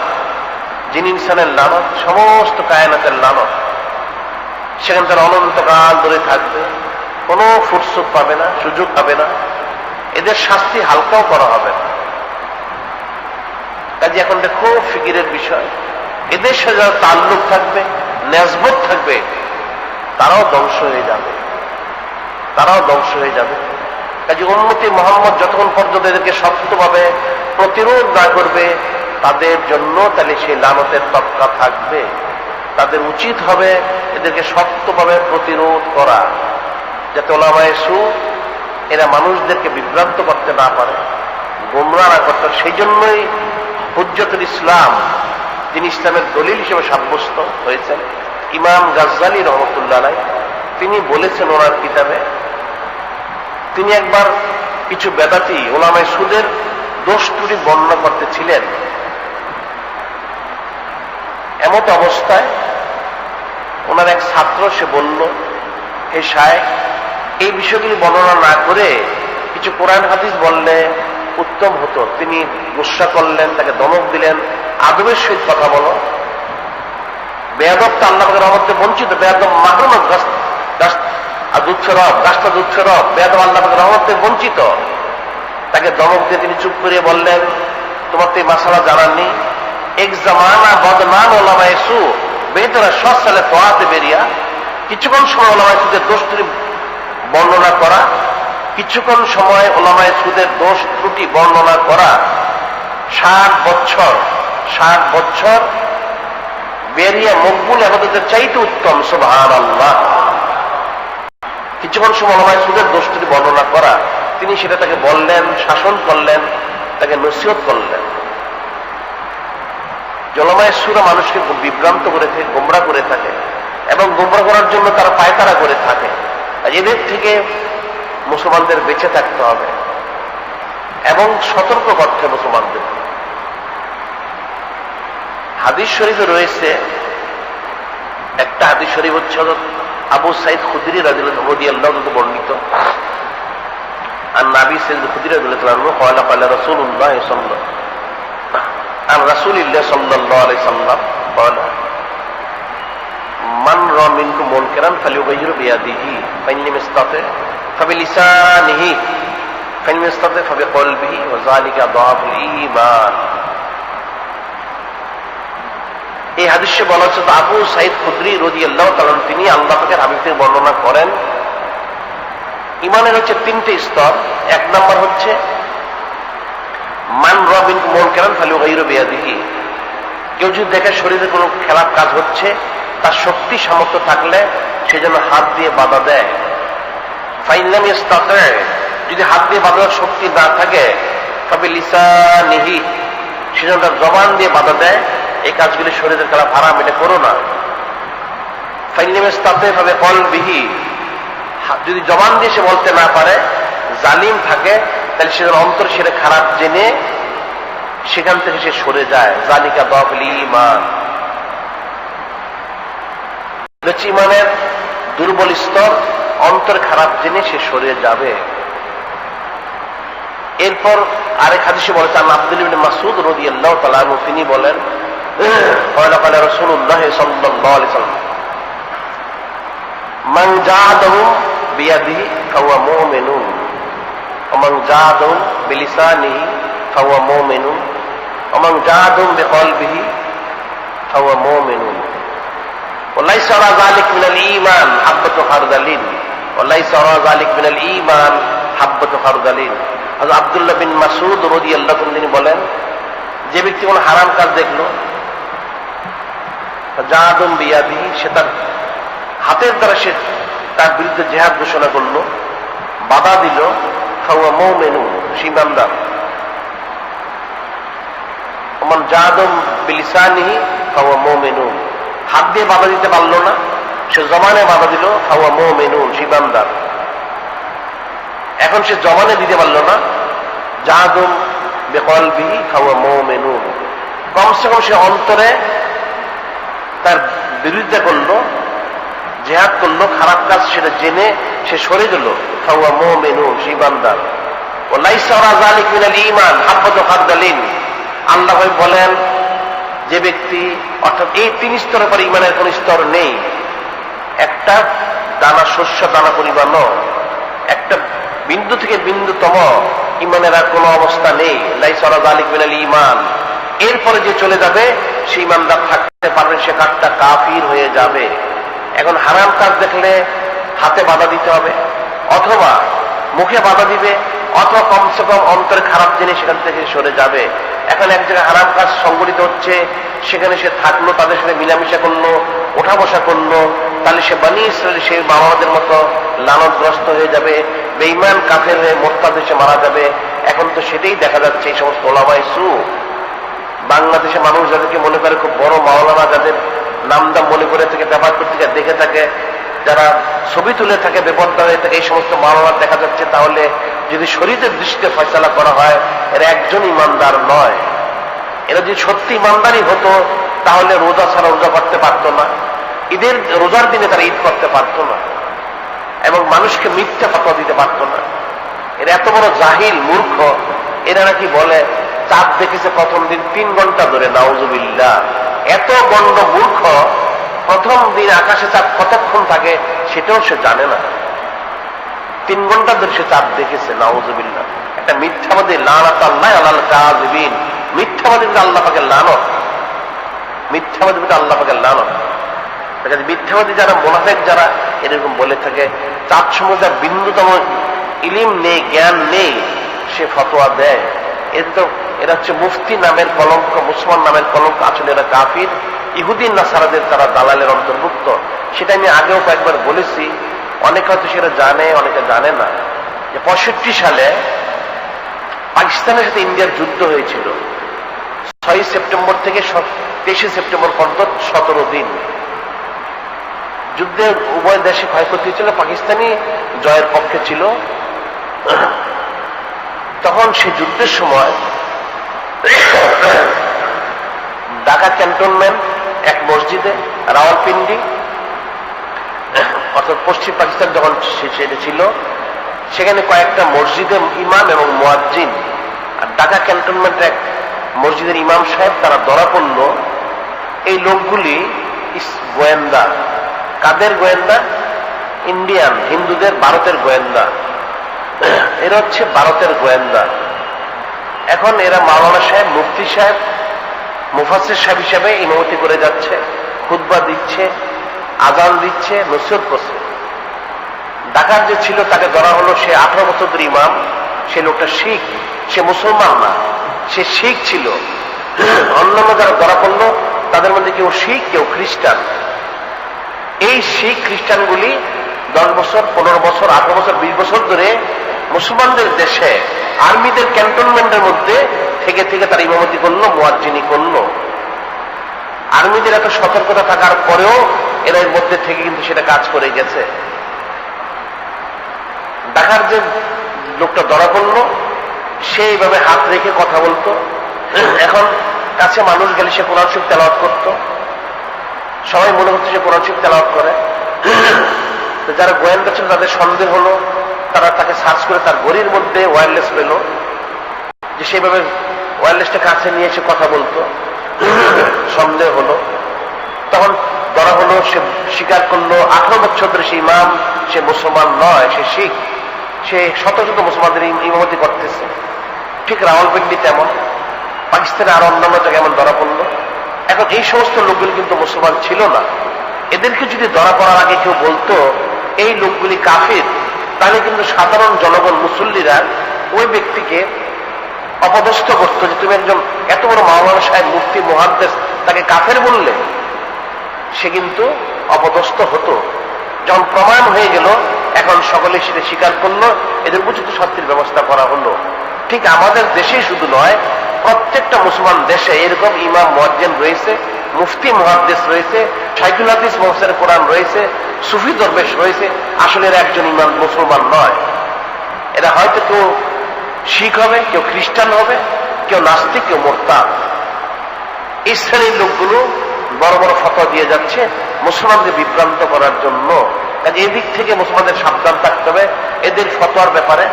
A: জিন ইনসানের লানত, সমস্ত কায়নাতের লানত, সেখানে তারা অনন্তকাল ধরে থাকবে, কোনো ফুরসত পাবে না, সুযোগ পাবে না, এদের শাস্তি হালকাও করা হবে না। কাজে এখন খুব ফিকিরের বিষয়, এদের সাথে যারা তাল্লুক থাকবে, নেসবত থাকবে, তারাও ধ্বংস হয়ে যাবে, তারাও ধ্বংস হয়ে যাবে। কাজে উম্মতি মুহাম্মদ যতক্ষণ পর্যন্ত এদেরকে শক্তভাবে প্রতিরোধ না করবে, তাদের জন্য তাহলে সেই লানতের তক্কা থাকবে। তাদের উচিত হবে এদেরকে শক্তভাবে প্রতিরোধ করা, যাতে উলামায়ে সু এরা মানুষদেরকে বিভ্রান্ত করতে না পারে, গোমরাহ না করতে। সেই জন্যই হুজ্জতুল ইসলাম, যিনি ইসলামের দলিল হিসেবে সাব্যস্ত হয়েছেন, ইমাম গাজ্জালী রহমতুল্লাহ আলাইহ, তিনি বলেছেন ওনার কিতাবে, তিনি একবার কিছু বেদাতি উলামায়ে সুদের দোষ ত্রুটি বর্ণনা করতেছিলেন। এমত অবস্থায় ওনার এক ছাত্র সে বলল, হে শায়েখ, এই বিষয়গুলি বর্ণনা না করে কিছু কোরআন হাদিস বললে উত্তম হতো। তিনি গুসা করলেন, তাকে ধমক দিলেন, আদবের সহিত কথা বলো। বেয়াদব তো আল্লাহ পাকের রহমতে বঞ্চিত, বেয়াদব মাহরুম, গাছটা দুধ রব, বেয়াদব আল্লাহ পাকের রহমতে বঞ্চিত। তাকে ধমক দিয়ে তিনি চুপ করিয়ে বললেন, তোমার তো এই মাসালা জানার নেই। এক জামানা বদনাম ওলামায়ে সু বেহতরা সালে তোয়াতে বেরিয়া, কিছুক্ষণ সময় ওলামায়ে সুদের দোষ ত্রুটি বর্ণনা করা, কিছুক্ষণ সময় ওলামায়ে সুদের দোষ ত্রুটি বর্ণনা করা 60 বছর বেরিয়া মকবুল ইবাদতের চাইতে উত্তম। সুবহানাল্লাহ। কিছুক্ষণ সময় ওলামায়ে সুদের দোষ ত্রুটি বর্ণনা করা, তিনি সেটা তাকে বললেন, শাসন করলেন, তাকে নসিহত করলেন। ওলামায়ে সুরা মানুষকে বিভ্রান্ত করে থাকে, গোমরাহ করে থাকে, এবং গোমরাহ করার জন্য তারা পায়তারা করে থাকে। এদের থেকে মুসলমানদের বেঁচে থাকতে হবে এবং সতর্ক করতে হবে মুসলমানদের। হাদিস শরীফে রয়েছে, একটা হাদিস শরীফ হচ্ছে আবু সাঈদ খুদরি রাদিয়াল্লাহু আনহু বর্ণিত, আর নবী সাইয়্যিদ খুদরি রাদিয়াল্লাহু আনহু ক্বালা ক্বালা রাসূলুল্লাহ সাল্লাল্লাহু আর রাসূলিল্লাহ সাল্লাল্লাহু আলাইহি সাল্লাম ক্বালা মান রা মিনকুম মুনকারান ফালিয়ুগাইয়িরু বিয়াদিহি ফাইন লাম ইসতাতি ফাবিলিসানিহি ফাইন লাম ইসতাতি ফাবিকলবিহি ওয়া যালিকা দাআফুল ঈমান। এই হাদিসে বলা হচ্ছে, আবু সাঈদ খুদরি রাদিয়াল্লাহু তাআলা তিনি আল্লাহ পাকের হাবিব থেকে বর্ণনা করেন, ইমানের হচ্ছে 3টে স্তর। এক নম্বর হচ্ছে মান রা মিনকুম মুনকারান ফালিয়ুগাইয়িরু বিয়াদিহি, কেউ যদি দেখে শরীরে কোনো খেলাপ কাজ হচ্ছে, তার শক্তি সামর্থ্য থাকলে সে যেন হাত দিয়ে বাধা দেয়। ফাইন লাম ইসতাতি, যদি হাত দিয়ে বাধার শক্তি না থাকে, তবে লিসানিহি, সে যেন তার জবান দিয়ে বাধা দেয়। এই কাজগুলি শরীরের খেলাপ হারাম, এটা করো না। ফাইন লাম ইসতাতি ফাবিকলবিহি, যদি জবান দিয়ে সে বলতে না পারে, জালিম থাকে, তাহলে সে অন্তর সেটা খারাপ জেনে সেখান থেকে সে সরে যায়। যালিকা দাআফুল ঈমান। ইমানের দুর্বল স্তর, অন্তর খারাপ জেনে সে সরে যাবে। এরপর আরেক হাদিসে বলেছে, আব্দুল্লাহ ইবনে মাসউদ রাদিয়াল্লাহু তাআলা আনহু তিনি বলেন, ক্বালা ক্বালা রাসূলুল্লাহ সাল্লাল্লাহু আলাইহি ওয়াসাল্লাম মান জাহাদাহু বিয়াদিহি ফাহুয়া মুমিনুন ওয়া মান জাহাদাহু বিলিসানিহি ফাহুয়া মুমিনুন ওয়া মান জাহাদাহু বিকলবিহি ফাহুয়া মুমিনুন وليس على ذلك من الإيمان حبة خردل وليس على ذلك من الإيمان حبة خردل। আব্দুল্লাহ বিন মাসউদ রাদিয়াল্লাহু আনহু তিনি বলেন, যে ব্যক্তি কোনো হারাম কাজ দেখলো, জাহাদুম বিয়াদিহি, সে তার হাতের দ্বারা সে তার বিরুদ্ধে জিহাদ ঘোষণা করলো, বাধা দিল, ফাহুয়া মুমিনুন, সে ঈমানদার। ওমান জাহাদুম বিলিসানিহি ফাহুয়া মুমিনুন, হাত দিয়ে বাধা দিতে পারলো না, সে জমানে বাধা দিল, ফাহুয়া মুমিনুন, সে ইমানদার। এখন সে জমানে দিতে পারল না, জাহাদুম বিকলবিহি ফাহুয়া মুমিনুন, কমসে কম সে অন্তরে তার বিরুদ্ধে করলো, জিহাদ করলো, খারাপ কাজ সেটা জেনে সে সরে গেল, ফাহুয়া মুমিনুন, সে ইমানদার। ওয়ালাইসা ওয়ারা যালিক মিনাল ঈমান হাব্বাতু খারদালিন, আল্লাহ বলেন যে ব্যক্তি, অর্থাৎ এই তিন স্তরের পরে ঈমানের কোন স্তর নেই, একটা দানা শস্য দানা পরিমাণ, একটা বিন্দু থেকে বিন্দুতম ঈমানের আর কোন অবস্থা নেই। লাইসা ওয়ারা যালিক মিনাল ঈমান, এরপরে যে চলে যাবে সে ঈমানদার থাকতে পারবে, সে কাজটা কাফির হয়ে যাবে। এখন হারাম কাজ দেখলে হাতে বাধা দিতে হবে, অথবা মুখে বাধা দিবে, অথবা কমসে কম অন্তরে খারাপ জিনিস সেখান থেকে সরে যাবে। এখন এক জায়গায় হারাম কাজ সংগঠিত হচ্ছে, সেখানে সে থাকলো, তাদের সাথে মিলামিশা করলো, ওঠা বসা করলো, তাহলে সে বনী ইসরাইল সেই বাবাদের মতো লানতগ্রস্ত হয়ে যাবে, বেঈমান কাফের হয়ে মোরতাদ এসে মারা যাবে। এখন তো সেটাই দেখা যাচ্ছে। এই সমস্ত ওলামায়ে সু বাংলাদেশে মানুষ যাদেরকে মনে করে খুব বড় মাওলানা, যাদের নামদাম মনে করে থেকে ব্যাপার পত্রিকা দেখে থাকে, যারা ছবি তুলে থাকে, বেপরদা হয়ে থাকে, এই সমস্ত মাওলানা দেখা যাচ্ছে। তাহলে যদি শরীয়তের দৃষ্টিতে ফয়সালা করা হয়, এরা একজন ইমানদার নয়। এরা যদি সত্যি ইমানদারই হতো তাহলে রোজা ছাড়া রোজা করতে পারতো না, ঈদের রোজার দিনে তারা ঈদ করতে পারতো না, এবং মানুষকে মিথ্যা ফতোয়া দিতে পারতো না। এরা এত বড় জাহিল মূর্খ। এরা নাকি বলে চাঁদ দেখেছে প্রথম দিন 3 ঘন্টা ধরে, নাউজুবিল্লাহ। এত গণ্ড মূর্খ, প্রথম দিন আকাশে চাঁদ কতক্ষণ থাকে সেটাও সে জানে না। 3 ঘন্টা ধরে সে চাঁদ দেখেছে, নাউজুবিল্লাহ। একটা মিথ্যাবাদী, লানাতুল্লাহি আলাল কাযিবিন, মিথ্যাবাদী আল্লাহ পাকের লানত, মিথ্যাবাদী আল্লাহ পাকের লানত। মিথ্যাবাদী যারা, মুনাফিক যারা এরকম বলে থাকে, চাঁদ সম্বন্ধে বিন্দুতম ইলিম নেই, জ্ঞান নেই, সে ফতোয়া দেয়। এরা হচ্ছে মুফতি নামের কলঙ্ক, মুসলমান নামের কলঙ্ক। আসলে এরা কাফির, ইহুদি নাসারাদের তারা দালালের অন্তর্ভুক্ত। সেটা আমি আগেও কয়েকবার বলেছি, অনেকে হয়তো সেটা জানে, অনেকে জানে না, যে 65 সালে পাকিস্তানের সাথে ইন্ডিয়ার যুদ্ধ হয়েছিল। 6 সেপ্টেম্বর থেকে 23 সেপ্টেম্বর পর্যন্ত 17 দিন যুদ্ধে উভয় দেশে ক্ষয়ক্ষতি ছিল। পাকিস্তানি জয়ের পক্ষে ছিল। তখন সেই যুদ্ধের সময় ঢাকা ক্যান্টনমেন্ট এক মসজিদে, রাওয়ালপিন্ডি অর্থাৎ পশ্চিম পাকিস্তান যখন সেটা ছিল, সেখানে কয়েকটা মসজিদে ইমাম এবং মুয়াজ্জিন, আর ঢাকা ক্যান্টনমেন্টের এক মসজিদের ইমাম সাহেব, তারা ধরা পড়ল। এই লোকগুলি গোয়েন্দা। কাদের গোয়েন্দা? ইন্ডিয়ান, হিন্দুদের, ভারতের গোয়েন্দা। এরা হচ্ছে ভারতের গোয়েন্দা। এখন এরা মাওলানা সাহেব, মুফতি সাহেব, মুফাসসির সাহেব হিসেবে ইমামতি করে যাচ্ছে, খুতবা দিচ্ছে, আজান দিচ্ছে, নসিহত করছে। ঢাকার যে ছিল তাকে ধরা হলো, সে 18 বছর ধরে ইমাম। সে লোকটা শিখ, সে মুসলমান না, সে শিখ ছিল। অন্যান্য যারা ধরা পড়লো তাদের মধ্যে কেউ শিখ, কেউ খ্রিস্টান। এই শিখ খ্রিস্টানগুলি 10 বছর, 15 বছর, 18 বছর, 20 বছর ধরে মুসলমানদের দেশে আর্মিদের ক্যান্টনমেন্টের মধ্যে থেকে থেকে তারা ইমামতি করলো, মুয়াজ্জিনি করলো। আর্মিদের এত সতর্কতা থাকার পরেও এরা এর মধ্যে থেকে কিন্তু সেটা কাজ করে গেছে। ঢাকার যে লোকটা ধরা পড়লো, সেইভাবে হাত রেখে কথা বলতো। এখন কাছে মানুষ গেলে সে কোরআন শরীফ তেলাওয়াত করতো, সবাই মনে করছে সে কোরআন শরীফ তেলাওয়াত করে। যারা গোয়েন্দা ছিল তাদের সন্দেহ হলো, তারা তাকে সার্চ করে তার ঘড়ির মধ্যে ওয়্যারলেস পেল, যে সেইভাবে ওয়্যারলেসটা কাছে নিয়ে এসে কথা বলতো। সন্দেহ হলো, তখন ধরা হলো। সে স্বীকার করলো 18 বছর ধরে সে ইমাম, সে মুসলমান নয়, সে শিখ। সে শত শত মুসলমানদের ইমামতি করতেছে। ঠিক রাওয়ালপিন্ডি তেমন, পাকিস্তানে আরো অন্যান্য জায়গায় এমন ধরা পড়লো। এখন এই সমস্ত লোকগুলি কিন্তু মুসলমান ছিল না। এদেরকে যদি ধরা পড়ার আগে কেউ বলতো এই লোকগুলি কাফির, তাহলে কিন্তু সাধারণ জনগণ, মুসল্লিরা ওই ব্যক্তিকে অপদস্থ করতো, যে তুমি একজন এত বড় মাওলানা সাহেব, মুফতি, মুহাদ্দিস, তাকে কাফের বললে। সে কিন্তু অপদস্থ হতো। যখন প্রমাণ হয়ে গেল, এখন সকলে সেটা স্বীকার করলো, এদের উপযুক্ত শাস্তির ব্যবস্থা করা হলো। ঠিক আমাদের দেশে শুধু নয়, প্রত্যেকটা মুসলমান দেশে এরকম ইমাম, মুয়াজ্জিন রয়েছে, মুফতি, মুহাদ্দিস রয়েছে, শাইখুল হাদিস মুফাসসির কোরআন রয়েছে, সুফি দরবেশ রয়েছে, আসলে এরা একজন ইমান মুসলমান নয়। এরা হয়তো কেউ শিখ হবে, কেউ খ্রিস্টান হবে, কেউ নাস্তিক, কেউ মুরতাদ। এই শ্রেণীর লোকগুলো বড় বড় ফতোয়া দিয়ে যাচ্ছে মুসলমানদের বিভ্রান্ত করার জন্য। কাজে এদিক থেকে মুসলমানদের সাবধান থাকতে হবে এদের ফতোয়ার ব্যাপারে।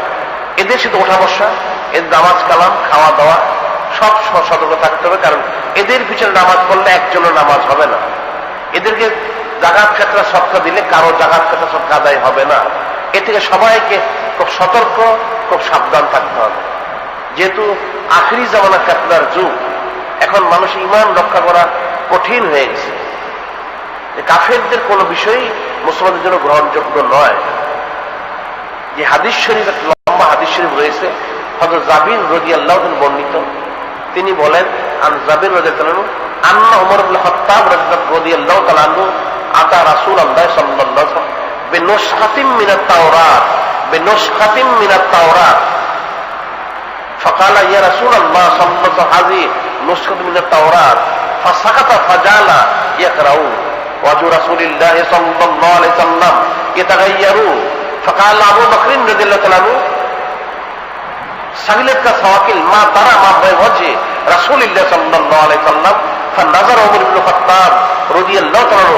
A: এদের সাথে ওঠা বসা, এদের নামাজ কালাম, খাওয়া দাওয়া সব সতর্ক থাকতে হবে। কারণ এদের পিছনে নামাজ পড়লে একজনের নামাজ হবে না। এদেরকে জাকাত ফিতরা সদকা দিলে কারো জাকাত ফিতরা সদকা আদায় হবে না। এ থেকে সবাইকে খুব সতর্ক, খুব সাবধান থাকতে হবে। যেহেতু আখিরি জামানা ফিতনার যুগ, এখন মানুষ ঈমান রক্ষা করা কঠিন হয়ে গেছে। কাফেরদের কোনো বিষয়ই মুসলমানদের জন্য গ্রহণযোগ্য নয়। যে হাদিস শরীফ, লম্বা হাদিস শরীফ রয়েছে, হযরত জাবির রাদিয়াল্লাহু আনহু বর্ণিত। তিনি বলেন, আন জাবির রাদিয়াল্লাহু আনহু আন্না উমর ইবনে খাত্তাব রাদিয়াল্লাহু তাআলা আনহু আতা রাসূলুল্লাহ সাল্লাল্লাহু আলাইহি ওয়াসাল্লাম বিনুসখাতিন মিনাত তাওরাত বিনুসখাতিন মিনাত তাওরাত فقال يا رسول الله صلى الله عليه وسلم هذه نسخة من التوراة فسكت فجعل يقرأ وجه رسول الله صلى الله عليه وسلم يتغير فقال أبو بكر رضي الله عنه سهلت کا سواکل ما ترى ما بوجه رسول الله صلى الله عليه وسلم فنظر عمر بن الخطاب رضي الله عنه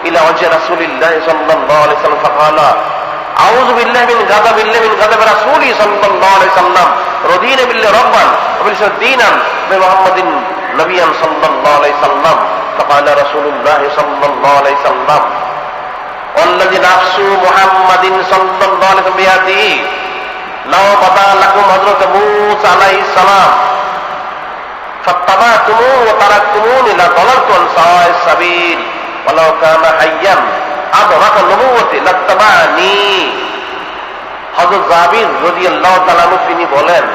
A: إلى وجه رسول الله صلى الله عليه وسلم فقال أعوذ بالله من غضب رسوله صلى الله عليه وسلم رضينا بالله ربا وبالإسلام دينا بمحمد نبيا صلى الله عليه وسلم فقال رسول الله صلى الله عليه وسلم والذي نفس محمد صلى الله عليه وسلم بيده لو بدا لكم حضرت موسى عليه السلام فاتبعتموه وتركتموني لضللت عن سواء السبيل ولو كان حيا أدرك النبوة لاتبعني। হযরত জাবির রাদিয়াল্লাহু তাআলা আনহু তিনি বলেন,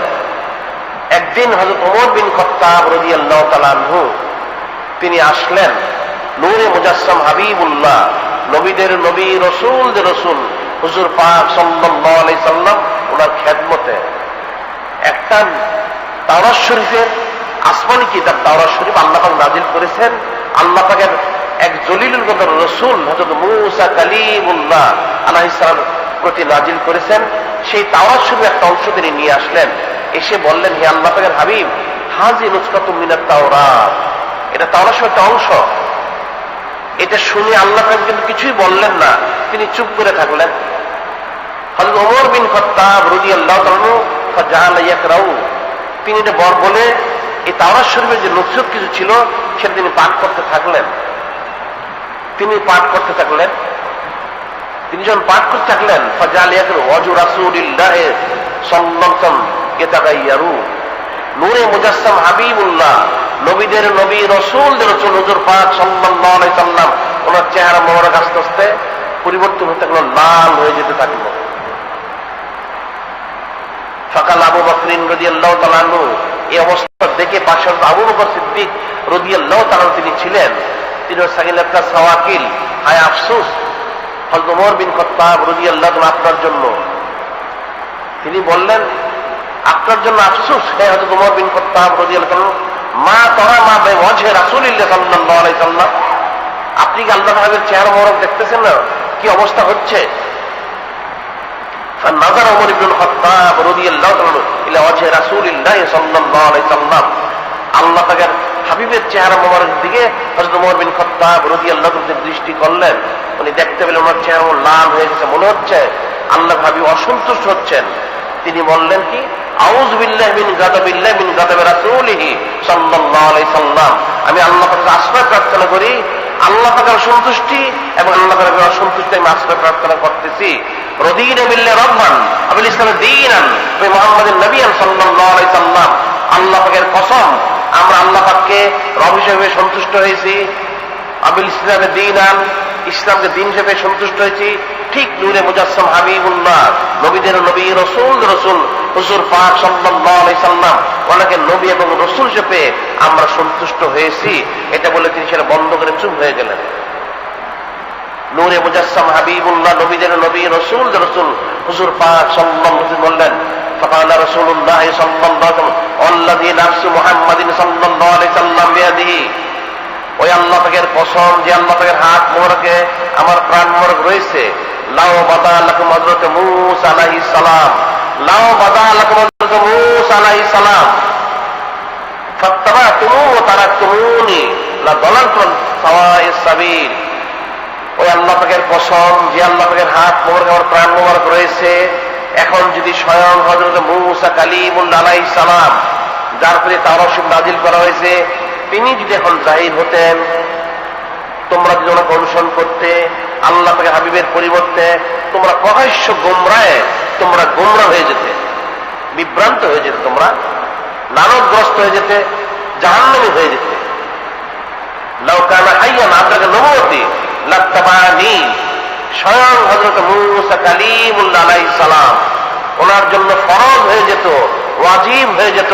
A: একদিন হযরত ওমর বিন খাত্তাব রাদিয়াল্লাহু তাআলা আনহু তিনি আসলেন নূরে মুজাসসাম হাবিবুল্লাহ, নবীদের নবী, রাসূলদের রাসূল হুজুর পাক সাল্লাল্লাহু আলাইহি সাল্লাম ওনার খেদমতে। একটা তাওরাত শরীফের আসমানি কিতাব তাওরাত শরীফ আল্লাহ পাক নাযিল করেছেন। আল্লাহ পাকের এক জলিলুল কদর রাসূল হযরত মূসা কালিমুল্লাহ আলাইহিস সালাম প্রতি নাযিল করেছেন। সেই তাওরাত শরীফের একটা অংশ তিনি নিয়ে আসলেন, এসে বললেন, হে আল্লাহ পাকের হাবিব, হাজি নুসখাতুম মিনাত তাওরাত, এটা তাওরাত শরীফের একটা অংশ। এটা শুনে আল্লাহ পাক কিন্তু কিছুই বললেন না, তিনি চুপ করে থাকলেন। হযরত ওমর বিন খাত্তাব রাদিয়াল্লাহু তাআলা আনহু ফাজাআলা ইয়াকরাউ, তিনি এটা বলে এই তাওরাত শরীফের যে নসিহত কিছু ছিল সেটা তিনি পাঠ করতে থাকলেন। তিনি যখন পাঠ করতে থাকলেন, ফাজাআলা ইয়াকরাউ ওয়াজু রাসূলিল্লাহ সাল্লাল্লাহু আলাইহি ওয়াসাল্লাম ইয়াতাগায়্যারু, নূরে মুজাসসাম হাবিবুল্লাহ, নবীদের নবী, রাসূলদের রাসূল হুজুর পাক সাল্লাল্লাহু আলাইহি সাল্লাম ওনার চেহারা মোবারক আস্তে আস্তে পরিবর্তন হতে থাকলো, লাল হয়ে যেতে থাকলো। ফাকাল আবু বকর রাদিয়াল্লাহু তাআলা আনহু, এই অবস্থা দেখে পাশে আবু বকর সিদ্দিক রাদিয়াল্লাহু তাআলা তিনি ছিলেন। তিনি সাকিলাত সাওয়াকিল, হায় আফসোস হযরত ওমর বিন খাত্তাব রাদিয়াল্লাহু তাআলা আপনার জন্য। তিনি বললেন, আপনার জন্য আফসোস হে হযরত ওমর বিন খাত্তাব রাদিয়াল্লাহু তাআলা, মা তারা মা ওয়াজহে রাসূলুল্লাহ সাল্লাল্লাহু আলাইহি সাল্লাম, আপনি কি আল্লাহ তাআলার চেহারা মোবারক দেখতেছেন না, কি অবস্থা হচ্ছে? فنظر عمر بن الخطاب رضي الله عنه الى وجه رسول الله صلى الله عليه وسلم, আল্লাহ পাকের হাবিবের চেহারা মোবারক দিকে হযরত ওমর বিন খাত্তাব রাদিয়াল্লাহু আনহু দৃষ্টি করলেন। উনি দেখতে পেলেন ওনার চেহারা লাল হয়ে গেছে, মনে হচ্ছে আল্লাহ হাবিব অসন্তুষ্ট হচ্ছেন। তিনি বললেন কি, আউযু বিল্লাহি মিন গাদাবি রাসূলিহি সাল্লাল্লাহু আলাইহি সাল্লাম, আমি আল্লাহ পাকের আশ্রয় প্রার্থনা করি, আল্লাহ পাকের সন্তুষ্টি এবং আল্লাহ পাকের অসন্তুষ্টি আমি আশ্রয় প্রার্থনা করতেছি। রদিনা বিল্লাহি রাব্বান ওয়া বিল ইসলামি দীনান ওয়া মুহাম্মাদিন নবিয়্যান সাল্লাল্লাহু আলাইহি সাল্লাম, আল্লাহ পাকের কসম আমরা আল্লাহ পাককে রব হিসেবে সন্তুষ্ট হয়েছি, আবিল ইসলামে দীনান, ইসলামকে দিন হিসেবে সন্তুষ্ট হয়েছি। ঠিক নূরে মুজাসসাম হাবিবুল্লাহ, নবীদের নবী, রাসূলদের রাসূল হুজুর পাক সাল্লাল্লাহু আলাইহি সাল্লাম ওনাকে নবী এবং রাসূল হিসেবে আমরা সন্তুষ্ট হয়েছি। এটা বলে তিনি সেটা বন্ধ করে চুপ হয়ে গেলেন। নূরে মুজাসসাম হাবিবুল্লাহ, নবীদের নবী, রাসূলদের রাসূল হুজুর পাক সাল্লাল্লাহু আলাইহি ওয়াসাল্লাম বললেন, فقال رسول الله صلى الله عليه وسلم والذي نفس محمد صلى الله عليه وسلم بيده ওই আল্লাহ পাকের কসম, যে আল্লাহ পাকের হাত মোবারকে আমার প্রাণ মোবারক রয়েছে, লাউ বাদা লাকুম হযরত মূসা আলাইহিস সালাম, লাউ বাদা লাকুম হযরত মূসা আলাইহিস সালাম ফাত্তাবাতুমু ওয়া তারাকতুমুনি লাদালালতুম সাওয়াইস সাবিল। ওই আল্লাহ পাকের কসম, যে আল্লাহ পাকের হাত মোবারক আমার প্রাণ মোবারক রয়েছে, এখন যদি স্বয়ং হযরত মূসা কালিমুল্লাহ আলাইহিস সালাম, যার প্রতি তাওরাত শরীফ নাজিল করা হয়েছে, তিনি যদি এখন জাহির হতেন, তোমরা যদি ওনাকে অনুসরণ করতে, আল্লাহ পাকের হাবিবের পরিবর্তে তোমরা প্রকাশ্য গোমরায় তোমরা গোমরা হয়ে যেতে, বিভ্রান্ত হয়ে যেতে, তোমরা লানতগ্রস্ত হয়ে যেতে, জাহান্নামী হয়ে যেতে। লাউ কানা হাইয়ান, আপনাকে নবুয়তি লাত্তাবানি, স্বয়ং হযরত মূসা কালিমুল্লাহ আলাইহিস সালাম, ওনার জন্য ফরজ হয়ে যেত, ওয়াজিব হয়ে যেত,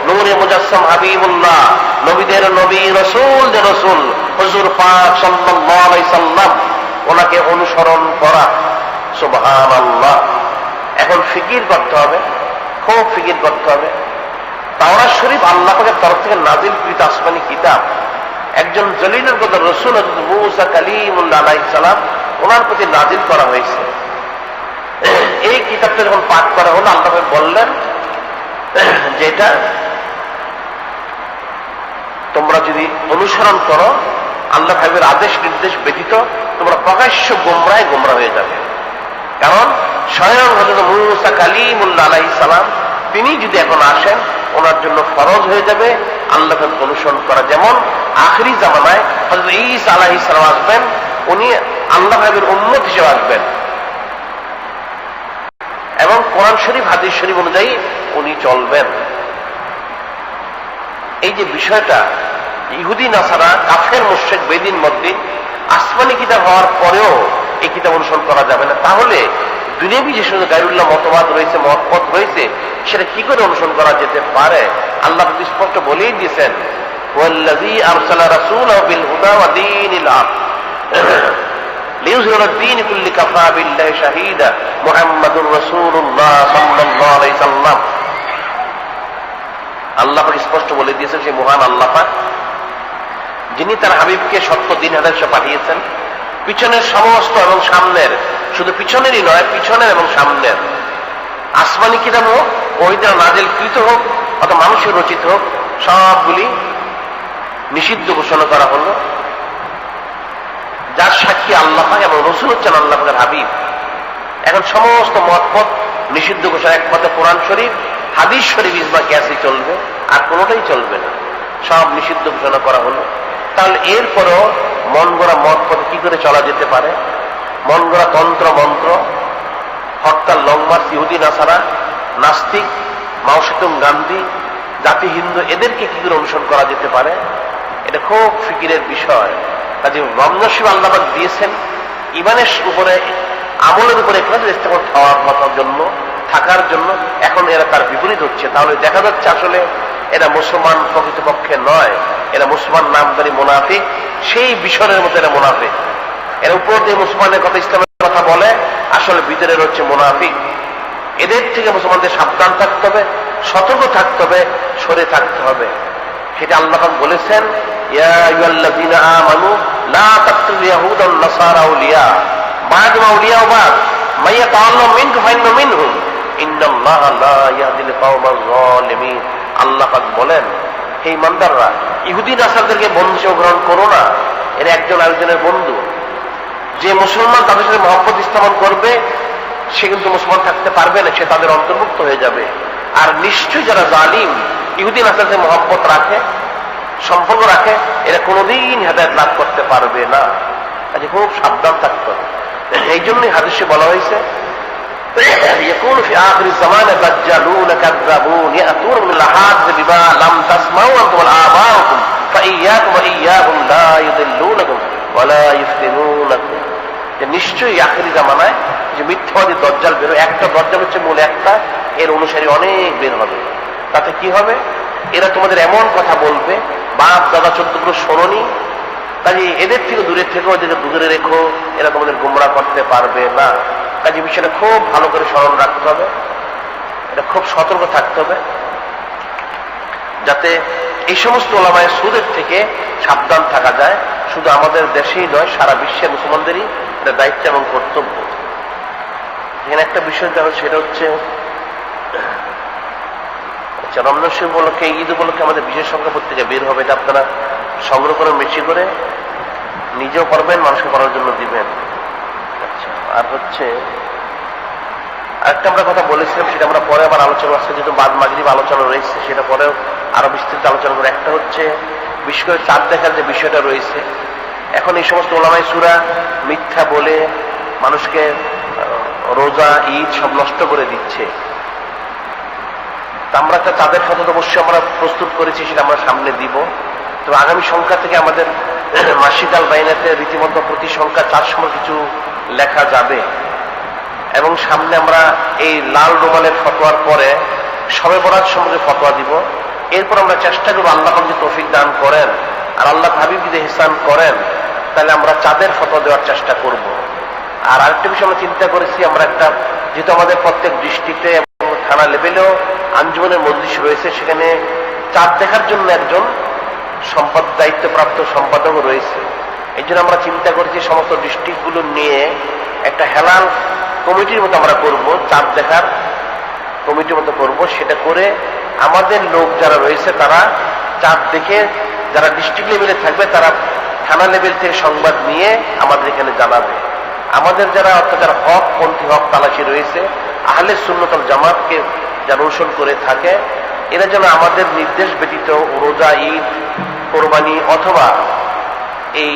A: নূরে মুজাসসাম হাবিবুল্লাহ, নবীদের নবী, রাসূলদের রাসূল হুজুর পাক সাল্লাল্লাহু আলাইহি সাল্লাম, ওনাকে অনুসরণ করা। সুবহানাল্লাহ। এখন ফিকির করতে হবে, খুব ফিকির করতে হবে। তাওরাত শরীফ আল্লাহ পাকের তরফ থেকে নাজিলকৃত আসমানি কিতাব, একজন জলিলের কদর রাসূল হযরত মূসা কালিমুল্লাহ আলাইহিস সালাম, ওনার প্রতি নাজিল করা হয়েছে। এই কিতাবটা যখন পাঠ করা হলো, আল্লাহ পাক বললেন, যেটা তোমরা যদি অনুসরণ করো, আল্লাহ হাবিবের আদেশ নির্দেশ ব্যতীত, তোমরা প্রকাশ্য গোমরায় গোমরা হয়ে যাবে। কারণ স্বয়ং হযরত মূসা কালিমুল্লাহ আলাইহিস সালাম, তিনি যদি এখন আসেন, ওনার জন্য ফরজ হয়ে যাবে আল্লাহকে অনুসরণ করা। যেমন আখিরি জামানায় হযরত ঈসা আলাইহিস সালাম আসবেন, উনি আল্লাহ হাবিবের উম্মত হিসেবে আসবেন এবং কোরআন শরীফ হাদিস শরীফ অনুযায়ী উনি চলবেন। এই যে বিষয়টা, ইহুদি নাসারা, কাফের, মুশরিক, বেদিন, মদ্দিন, আসমানি কিতাব হওয়ার পরেও এই কিতাব অনুসরণ করা যাবে না, তাহলে দুনিয়াবি যে সমস্ত গায়রুল্লাহ মতবাদ রয়েছে, মতপথ রয়েছে, সেটা কি করে অনুসরণ করা যেতে পারে? আল্লাহ স্পষ্ট বলেই দিয়েছেন, ওয়াল্লাযী আরসালা রাসূলাহু বিল হুদা ওয়া দীনিল হক লিইয়ুযহিরাহু আদ-দীন কুল্লি কাফা বিল্লাহি শাহীদা মুহাম্মাদুর রাসূলুল্লাহ সাল্লাল্লাহু আলাইহি সাল্লাম। আল্লাহ পাক স্পষ্ট বলে দিয়েছেন, সেই মহান আল্লাহ পাক, যিনি তার হাবিবকে সত্য দিন আদর্শে পাঠিয়েছেন, পিছনের সমস্ত এবং সামনের, শুধু পিছনেরই নয়, পিছনের এবং সামনের আসমানি কিতাব হোক, ওহিদের নাজিলকৃত হোক, অথবা মানুষের রচিত হোক, সবগুলি নিষিদ্ধ ঘোষণা করা হলো। যার সাক্ষী আল্লাহ পাক এবং রাসূল হচ্ছেন আল্লাহ পাকের হাবিব। এখন সমস্ত মতপথ নিষিদ্ধ ঘোষণা, একমাত্র কোরআন শরীফ, হাদিস শরীফ, ইজমা কিয়াসই চলবে, আর কোনোটাই চলবে না, সব নিষিদ্ধ ঘোষণা করা হলো। তাহলে এরপরও মন গড়া মত পথে কি করে চলা যেতে পারে? মন গড়া তন্ত্র মন্ত্র, হরতাল, লং মার্চ, ইহুদি নাসারা, নাস্তিক, মাও সেতুং গান্ধী, জাতি হিন্দু, এদেরকে কি করে অনুসরণ করা যেতে পারে? এটা খুব ফিকিরের বিষয়। কাজে রমজান শরীফ আল্লাহ পাক দিয়েছেন ইমানের উপরে, আমলের উপরে ইস্তেকামত হওয়ার জন্য, থাকার জন্য। এখন এরা তার বিপরীত হচ্ছে। তাহলে দেখা যাচ্ছে আসলে এরা মুসলমান প্রকৃতপক্ষে নয়, এরা মুসলমান নামদারি মুনাফিক, সেই বিষয়ের মতো এরা মুনাফিক। এর উপর দিয়ে মুসলমানের কথা, ইসলামের কথা বলে, আসলে ভিতরের হচ্ছে মুনাফিক। এদের থেকে মুসলমানদের সাবধান থাকতে হবে, সতর্ক থাকতে হবে, সরে থাকতে হবে। সেটা আল্লাহ পাক বলেছেন, ইয়া আইয়ুহাল্লাযীনা আমানু লা তাত্তাখিযুল ইয়াহুদা ওয়ান নাসারা আউলিয়া বা'দুহুম আউলিয়া বা'দ মাইয়া তাআল্লাহু মিনকুম ফাইন্নাহু মিনহুম ইন্নাল্লাহা লা ইয়াহদিল কওমাজ যালিমিন। আল্লাহ পাক বলেন, হে ইমানদাররা, ইহুদি নাসারদেরকে বন্ধু হিসেবে গ্রহণ করো না, এরা একজন আরেকজনের বন্ধু। যে মুসলমান তাদের সাথে মহব্বত স্থাপন করবে, সে কিন্তু মুসলমান থাকতে পারবে না, সে তাদের অন্তর্ভুক্ত হয়ে যাবে। আর নিশ্চয়ই যারা জালিম, ইহুদি নাসারদের মহব্বত রাখে, সম্পর্ক রাখে, এরা কোনোদিন হেদায়েত লাভ করতে পারবে না। কাজে খুব সাবধান থাকতে হবে। এই জন্যই হাদিসে বলা হয়েছে, يكون في آخر الزمان دجالون كذابون يأتون من الأحاديث بما لم تسمعوا أنتم وآباؤكم فإياكم وإياهم لا يضلونكم ولا يفتنونكم। নিশ্চয়ই আখেরি জামানায় যে মিথ্যাবাদী দজ্জাল বের হবে, একটা দজ্জাল হচ্ছে মূল একটা, এর অনুসারী অনেক বের হবে। তাতে কি হবে? এরা তোমাদের এমন কথা বলবে, বাপ দাদা চোদ্দগুলো শোনোনি, কাজে এদের থেকে দূরে থেকো, এদেরকে দূরে রেখো, এরা তোমাদের গুমরা করতে পারবে না। কাজে বিষয়টা খুব ভালো করে স্মরণ রাখতে হবে, এটা খুব সতর্ক থাকতে হবে। যাতে এই সমস্ত ওলামায়ে সুদের থেকে সাবধান থাকা যায়। শুধু আমাদের দেশেই নয়, সারা বিশ্বের মুসলমানদেরই এটা দায়িত্ব এবং কর্তব্য। এখানে একটা বিষয় দেখা, সেটা হচ্ছে রমজান শরীফ উপলক্ষে, ঈদ উপলক্ষে আমাদের বিশেষ সংখ্যা পত্রিকা বের হবে। এটা আপনারা সংগ্রহ করে বেশি করে নিজেও করবেন, মানুষকে করার জন্য দিবেন। আচ্ছা, আর হচ্ছে আরেকটা আমরা কথা বলেছিলাম, সেটা আমরা পরে আবার আলোচনা আসছে, যেহেতু বাদ মাগরিব আলোচনা রয়েছে, সেটা পরেও আরো বিস্তৃত আলোচনা করে। একটা হচ্ছে বিশেষ করে চাঁদ দেখার যে বিষয়টা রয়েছে, এখন এই সমস্ত ওলামায়ে সূরা মিথ্যা বলে মানুষকে রোজা ঈদ সব নষ্ট করে দিচ্ছে। আমরা একটা চাঁদের ফটো অবশ্যই আমরা প্রস্তুত করেছি, সেটা আমরা সামনে দিব। তবে আগামী সংখ্যা থেকে আমাদের মাসিক আল বাইনাতে রীতিমতো প্রতি সংখ্যা 400 কিছু লেখা যাবে। এবং সামনে আমরা এই লাল রুমালের ফতোয়ার পরে শবে বরাত সম্পর্কে ফতোয়া দিব। এরপর আমরা চেষ্টা করবো, আল্লাহ যদি তৌফিক দান করেন আর আল্লাহ হাবিব যদি ইহসান করেন, তাহলে আমরা চাঁদের ফতোয়া দেওয়ার চেষ্টা করব। আর আরেকটা বিষয় আমরা চিন্তা করেছি, আমরা একটা, যেহেতু আমাদের প্রত্যেক ডিস্ট্রিক্টে এবং থানা লেভেলেও আঞ্জুমানের মজলিস রয়েছে, সেখানে চাঁদ দেখার জন্য একজন দায়িত্বপ্রাপ্ত সম্পাদক রয়েছে। এই জন্য আমরা চিন্তা করেছি সমস্ত ডিস্ট্রিক্টগুলো নিয়ে একটা হেলাল কমিটির মতো আমরা করব, চাঁদ দেখার কমিটির মতো করব। সেটা করে আমাদের লোক যারা রয়েছে তারা চাঁদ দেখে, যারা ডিস্ট্রিক্ট লেভেলে থাকবে তারা থানা লেভেল থেকে সংবাদ নিয়ে আমাদের এখানে জানাবে। আমাদের যারা অর্থাৎ হক পন্থী হক তালাশি রয়েছে, আহলে সুন্নাত ওয়াল জামাতকে যারা অনুসরণ করে থাকে, এরা যেন আমাদের নির্দেশ ব্যতীত রোজা ঈদ কোরবানি অথবা এই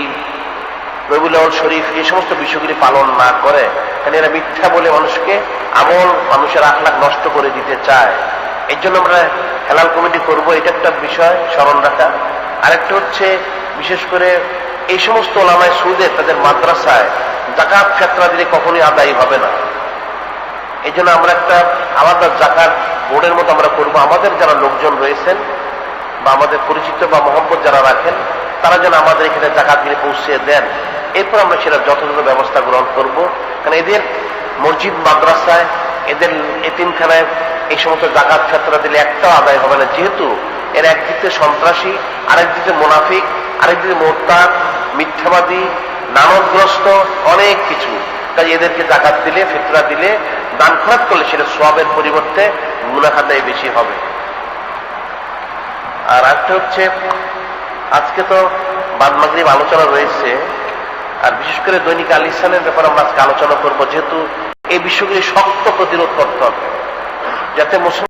A: রবিউল আউয়াল শরীফ এই সমস্ত বিষয়গুলি পালন না করে। কারণ এরা মিথ্যা বলে মানুষকে আমল, মানুষের আখলাক নষ্ট করে দিতে চায়। এর জন্য আমরা হেলাল কমিটি করব, এটা একটা বিষয় স্মরণ রাখা। আরেকটা হচ্ছে বিশেষ করে এই সমস্ত ওলামায়ে সুদের তাদের মাদ্রাসায় যাকাত ফিতরা দিলে কখনোই আদায় হবে না। এই জন্য আমরা একটা আলাদা যাকাত বোর্ডের মতো আমরা করব। আমাদের যারা লোকজন রয়েছেন বা আমাদের পরিচিত বা মহব্বত যারা রাখেন, তারা যেন আমাদের এখানে যাকাত দিয়ে পৌঁছে দেন। এরপর আমরা সেটা যথাযথ ব্যবস্থা গ্রহণ করব। কারণ এদের মসজিদ মাদ্রাসায়, এদের এতিমখানায় এই সমস্ত যাকাত ফিতরা দিলে একটাও আদায় হবে না, যেহেতু এর একদিকে সন্ত্রাসী, আরেকদিকে মুনাফিক, আরেকদিকে মোরতাদ, মিথ্যাবাদী, নানদগ্রস্ত, অনেক কিছু। তাই এদেরকে যাকাত দিলে, ফিতরা দিলে, দান খরচ করলে সেটা সওয়াবের পরিবর্তে গুনাহ আদায় বেশি হবে। আর একটা হচ্ছে, আজকে তো বাদ মাগরিব আলোচনা রয়েছে, আর বিশেষ করে দৈনিক আল ইহসানের ব্যাপারে আমরা আজকে আলোচনা করবো, যেহেতু এই বিষয়গুলি শক্ত প্রতিরোধ করতে হবে, যাতে মুসলমান